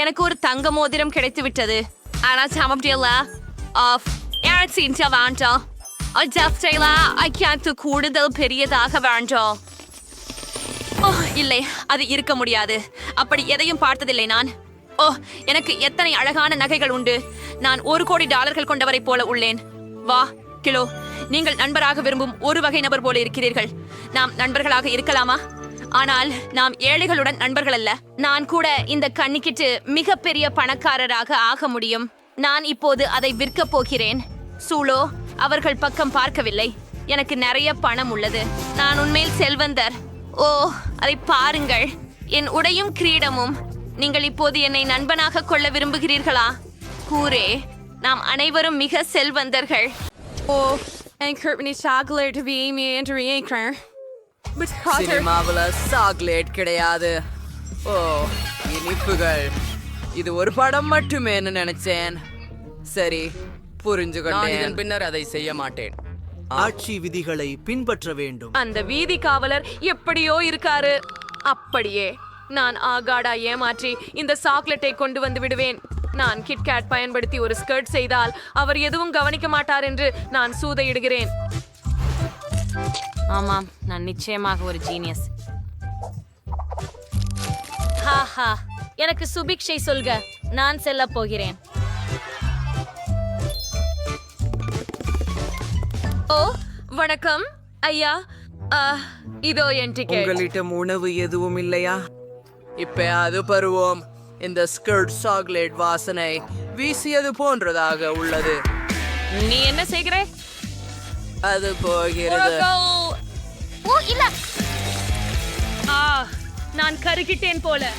எனக்கு ஒரு தங்க மோதிரம் கிடைத்து விட்டது. ஆனா சாமப்டியல்ல ஆஃப் வேண்டாம். கூடுதல் பெரியதாக வேண்டாம். ஓ இல்லை, அது இருக்க முடியாது. அப்படி எதையும் பார்த்ததில்லை நான். ஓ, எனக்கு எத்தனை அழகான நகைகள் உண்டு. நான் $1 கோடி கொண்டவரை போல உள்ளேன். வா கிலோ, நீங்கள் நண்பராக விரும்பும் ஒரு வகை நபர் போல இருக்கிறீர்கள். நாம் நண்பர்களாக இருக்கலாமா? ஆனால் நாம் ஏழைகளுடன் நண்பர்கள் அல்ல. நான் கூட இந்த கண்ணிக்கிட்டு மிகப்பெரிய பணக்காரராக ஆக முடியும். நான் இப்போது அதை விற்க போகிறேன். சூலோ அவர்கள் பக்கம் பார்க்கவில்லை. எனக்கு நிறைய பணம் உள்ளது. நான் உண்மையில் செல்வந்தர். ஓ, அதை பாருங்கள், என் உடையும் கிரீடமும். நீங்கள் இப்போது என்னை நண்பனாக கொள்ள விரும்புகிறீர்களா? கூரே, நாம் அனைவரும் மிக செல்வந்தர்கள். ஓ, சினிமாவுல சாக்லேட் கிடையாது. ஓ, இனிப்புகள். இது ஒரு படம் மட்டுமேன்னு நினைச்சேன். சரி, புரிஞ்சுக்கொண்டேன். பின்னர் அதை செய்ய மாட்டேன். ஆட்சி விதிகளை பின்பற்ற வேண்டும். அந்த வீதி காவலர் எப்படியோ இருக்காரு. அப்படியே நான் ஆகாடா ஏமாற்றி இந்த சாக்லேட்டை கொண்டு வந்து விடுவேன். நான் கிட்கேட் பயன்படுத்தி ஒரு ஸ்கர்ட் செய்தால் அவர் எதுவும் கவனிக்க மாட்டார் என்று நான் சூதையிடுகிறேன். ஆமாம், நான் நிச்சயமாக ஒரு ஜீனியஸ். ஹாஹா, எனக்கு சுபிக்ஷை சொல்க, நான் செல்ல போகிறேன். ஓ வணக்கம் ஐயா. இதோ என் டிக்கெட். உங்களிடம் உணவு எதுவும் இல்லையா? இப்ப அது பருவம். இந்த ஸ்கர்ட் சாக்லேட் வாசனை வீசியது போன்றதாக உள்ளது. நீ என்ன செய்கிற? அது போகிறது. ஓ இல்ல, நான் கருகிட்டேன் போல.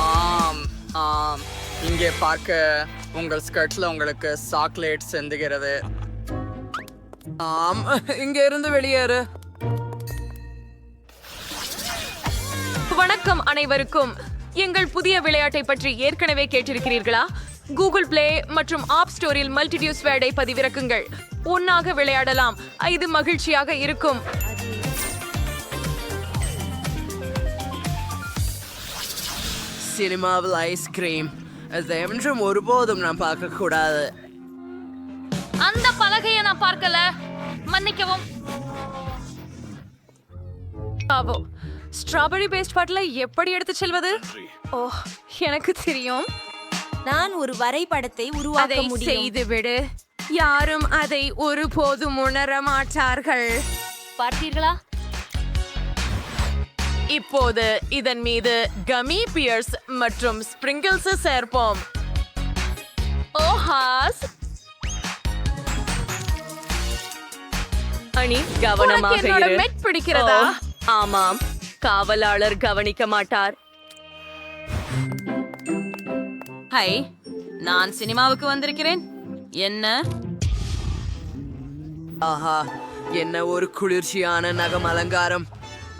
ஆம் ஆம், இங்கே பார்க்க உங்கள் ஸ்கர்ட்ஸ்ல உங்களுக்கு சாக்லேட் செந்துகிறது. ஆம், இங்க இருந்து வெளியேறு. வணக்கம் அனைவருக்கும். எங்கள் புதிய விளையாட்டை பற்றி ஏற்கனவே கேட்டிருக்கிறீர்களா? கூகுள் பிளே மற்றும் ஆப் ஸ்டோரில் மல்டிடியூஸ் வேர்டை பதிவிறக்குங்கள். ஒன்னாக விளையாடலாம். இது மகிழ்ச்சியாக இருக்கும். சினிமாவில் ஐஸ்கிரீம் அதை என்றும் ஒருபோதும் நான் பார்க்க கூடாது. அந்த பலகையை நான் பார்க்கல, மன்னிக்கவும். ஆவோ, ஸ்ட்ராபெரி பேஸ்ட் பாட்டில எப்படி எடுத்து செல்வது? ஓ, எனக்கு தெரியும். நான் ஒரு வரைபடத்தை அதை உருவாக்க முடியும். செய்துவிடு. யாரும் அதை ஒருபோதும் உணர மாட்டார்கள். பார்த்தீர்களா? இப்போது இதன் மீது கமி பியர்ஸ் மற்றும் ஸ்பிரிங்கிள்ஸ் சேர்ப்போம். ஓஹாஸ் அணி கவனமாக என்னோட இரு. மெட் பிடிக்கிறதா? ஓ, ஆமாம், காவலாளர் கவனிக்க மாட்டார். ஹை, நான் சினிமாவுக்கு வந்திருக்கிறேன். என்ன? ஆஹா, என்ன ஒரு குளிர்ச்சியான நகம் அலங்காரம்.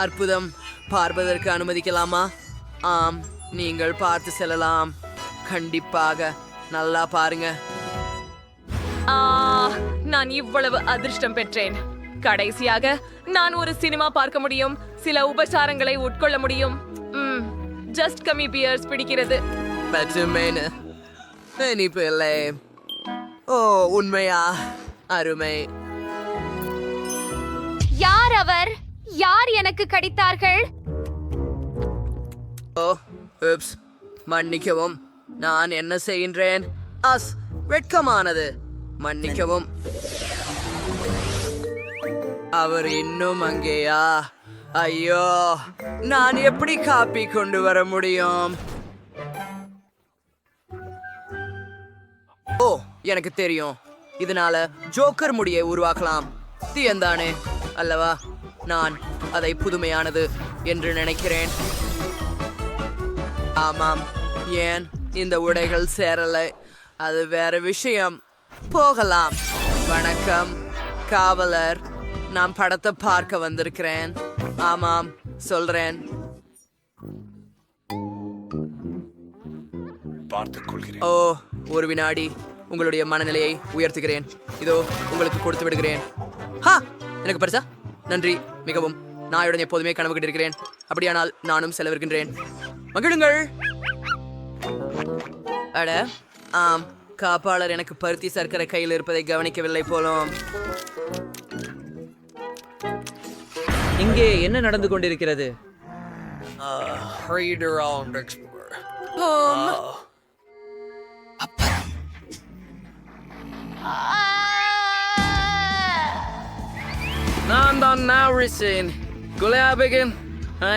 அற்புதம். பார்ப்பதற்கு அனுமதிக்கலாமா? ஆம், நீங்கள் பார்த்து செல்லலாம். கண்டிப்பாக. நல்லா பாருங்க. நான் இவ்வளவு அதிர்ஷ்டம் பெற்றேன். கடைசியாக நான் ஒரு சினிமா பார்க்க முடியும், சில உபசாரங்களை உட்கொள்ள முடியும். ஜஸ்ட் கமி பியர்ஸ் பிடிக்கிறது. பச்சுமேனு இனிப்பு இல்லை. ஓ, உண்மையா? அருமை. யார் அவர்? யார் எனக்கு கடித்தார்கள்? ஓ, உப்ஸ், மன்னிக்கவும். நான் என்ன செய்கின்றேன்? வெட்கமானது. மன்னிக்கவும். அவர் இன்னும் அங்கேயா? ஐயோ, நான் எப்படி காப்பி கொண்டு வர முடியும்? ஓ, எனக்கு தெரியும். இதனால ஜோக்கர் முடியை உருவாக்கலாம். தியந்தானே அல்லவா? நான் அதை புதுமையானது என்று நினைக்கிறேன். ஆமாம், ஏன் இந்த உடைகள் சேரலை? அது வேற விஷயம். போகலாம். வணக்கம் காவலர், நான் படத்தை பார்க்க வந்திருக்கிறேன். ஆமாம், சொல்றேன். ஓ, ஒரு வினாடி. உங்களுடைய மனநிலையை உயர்த்துகிறேன். இதோ உங்களுக்கு கொடுத்து விடுகிறேன். எனக்கு பரிசா? நன்றி, மிகவும். நாயுடன் எப்போதுமே கனவு கண்டிருக்கிறேன். அப்படியானால் நானும் செலவிருக்கின்றேன். மகிழுங்கள். அட, ஆம், காப்பாளர் எனக்கு பருத்தி சர்க்கரை கையில் இருப்பதை கவனிக்கவில்லை போலும். இங்கே என்ன நடந்து கொண்டிருக்கிறது? நான் தான் நாரிசேன். குலாபகன்.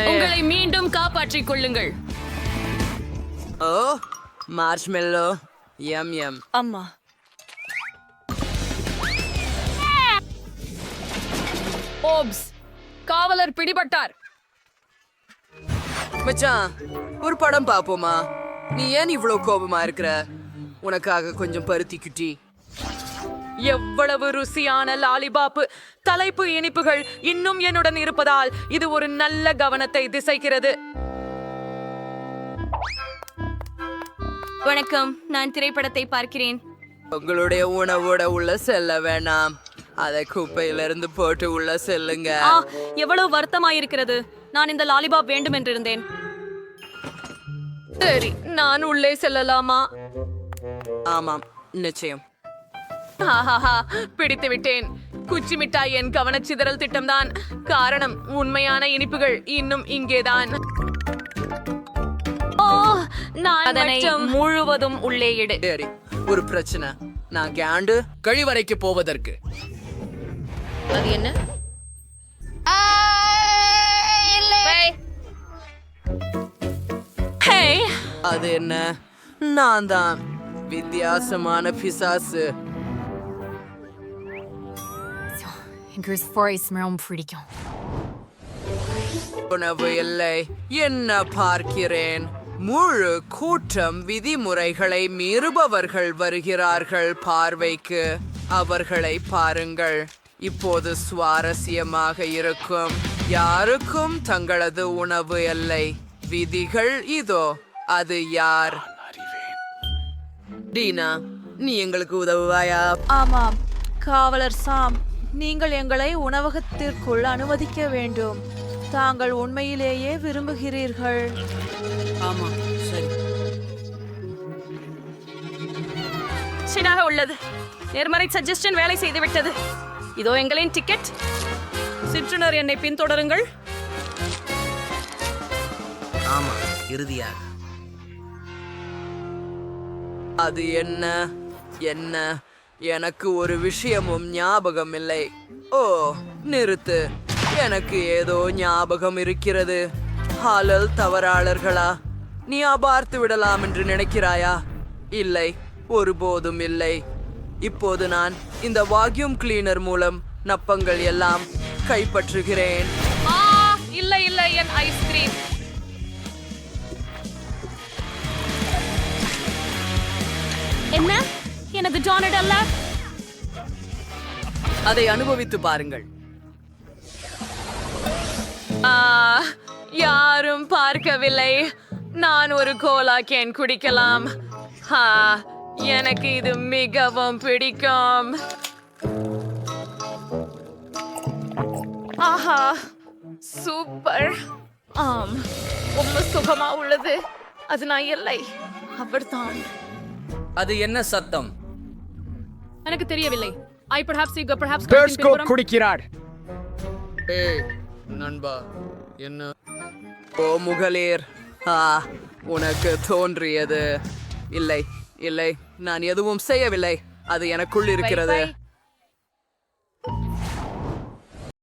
உங்களை மீண்டும் காப்பாற்றிக் கொள்ளுங்கள். ஓ, மார்ஷ்மெல்லோ. யம் யம். அம்மா, ஓப்ஸ், காவலர் பிடிபட்டார். மச்சான், ஒரு படம் பாப்போமா? நீ ஏன் இவ்வளவு கோபமா இருக்கிற? உனக்காக கொஞ்சம் பருத்தி குட்டி. எவ்வளவு ருசியான லாலிபாப்பு. தலைப்பு இனிப்புகள் இன்னும் என்னுடன் இருப்பதால் இது ஒரு நல்ல கவனத்தை திசைக்கிறது. வணக்கம், நான் திரைப்படத்தை பார்க்கிறேன். உங்களுடைய உணவோட உள்ள செல்ல வேணாம். அதை குப்பையிலிருந்து போட்டு உள்ள செல்லுங்க. எவ்வளவு வருத்தமாயிருக்கிறது. நான் இந்த லாலிபாப் வேண்டும் என்றிருந்தேன். சரி, நான் உள்ளே செல்லலாமா? ஆமாம், நிச்சயம். பிடித்து விட்டேன். குச்சி மிட்டாய் என் கவனச்சிதறல் திட்டம்தான். காரணம், உண்மையான இனிப்புகள் இன்னும் இங்கேதான். நான் அதனை முழுவதும் உள்ளே இடு. சரி, ஒரு பிரச்சனை. நான் கேண்டு கழிவறைக்கு போவதற்கு. அது என்ன? அது என்ன? நான் தான் வித்தியாசமான பிசாசு. உணவு இல்லை. என்ன பார்க்கிறேன்? முழு கூட்டம் விதிமுறைகளை மீறுபவர்கள் வருகிறார்கள் பார்வைக்கு. அவர்களை பாருங்கள். இப்போது சுவாரஸ்யமாக இருக்கும். யாருக்கும் தங்களது உணவு இல்லை. விதிகள் இதோ. அது யார்? டீனா, நீ எங்களுக்கு உதவுவாயா? ஆமாம், காவலர் சாம், நீங்கள் எங்களை உணவகத்திற்குள் அனுமதிக்க வேண்டும். தாங்கள் உண்மையிலேயே விரும்புகிறீர்கள். ஆமா, சரி. சினாக உள்ளது. நேர்மறை சஜஷன் வேலை செய்துவிட்டது. இதோ எங்களின் டிக்கெட். சிற்றுனர், என்னை பின்தொடருங்கள். ஆமா, இறுதியாக. அது என்ன? என்ன? எனக்கு ஒரு விஷயமும் ஞாபகம் இல்லை. ஓ, நிறுத்து. எனக்கு ஏதோ ஞாபகம் இருக்கிறது. ஹாலல் தவறாளர்களா? நீ அபார்த்து விடலாம் என்று நினைக்கிறாயா? இல்லை, ஒருபோதும் இல்லை. இப்போது நான் இந்த வாக்யூம் கிளீனர் மூலம் நப்பங்கள் எல்லாம் கைப்பற்றுகிறேன். இல்லை இல்லை, என் ஐஸ்கிரீம். என்ன எனது டோனட் அல்ல? அதை அனுபவித்து பாருங்கள். யாரும் பார்க்கவில்லை. நான் ஒரு கோலா கேன் குடிக்கலாம். எனக்கு இது மிகவும் பிடிக்கும். ஆஹா, சூப்பர். ஆம், ரொம்ப சுகமா உள்ளது. அது நான் இல்லை, அவர்தான். அது என்ன சத்தம்? எனக்கு தெரியவில்லை. ஐ perhaps you perhaps குடிக்கிறார். ஏய் நண்பா, என்ன? ஓ முகலேர், உனக்கு தோன்றியது. இல்லை இல்லை, நான் எதுவும் செய்யவில்லை. அது எனக்குள் இருக்கிறது.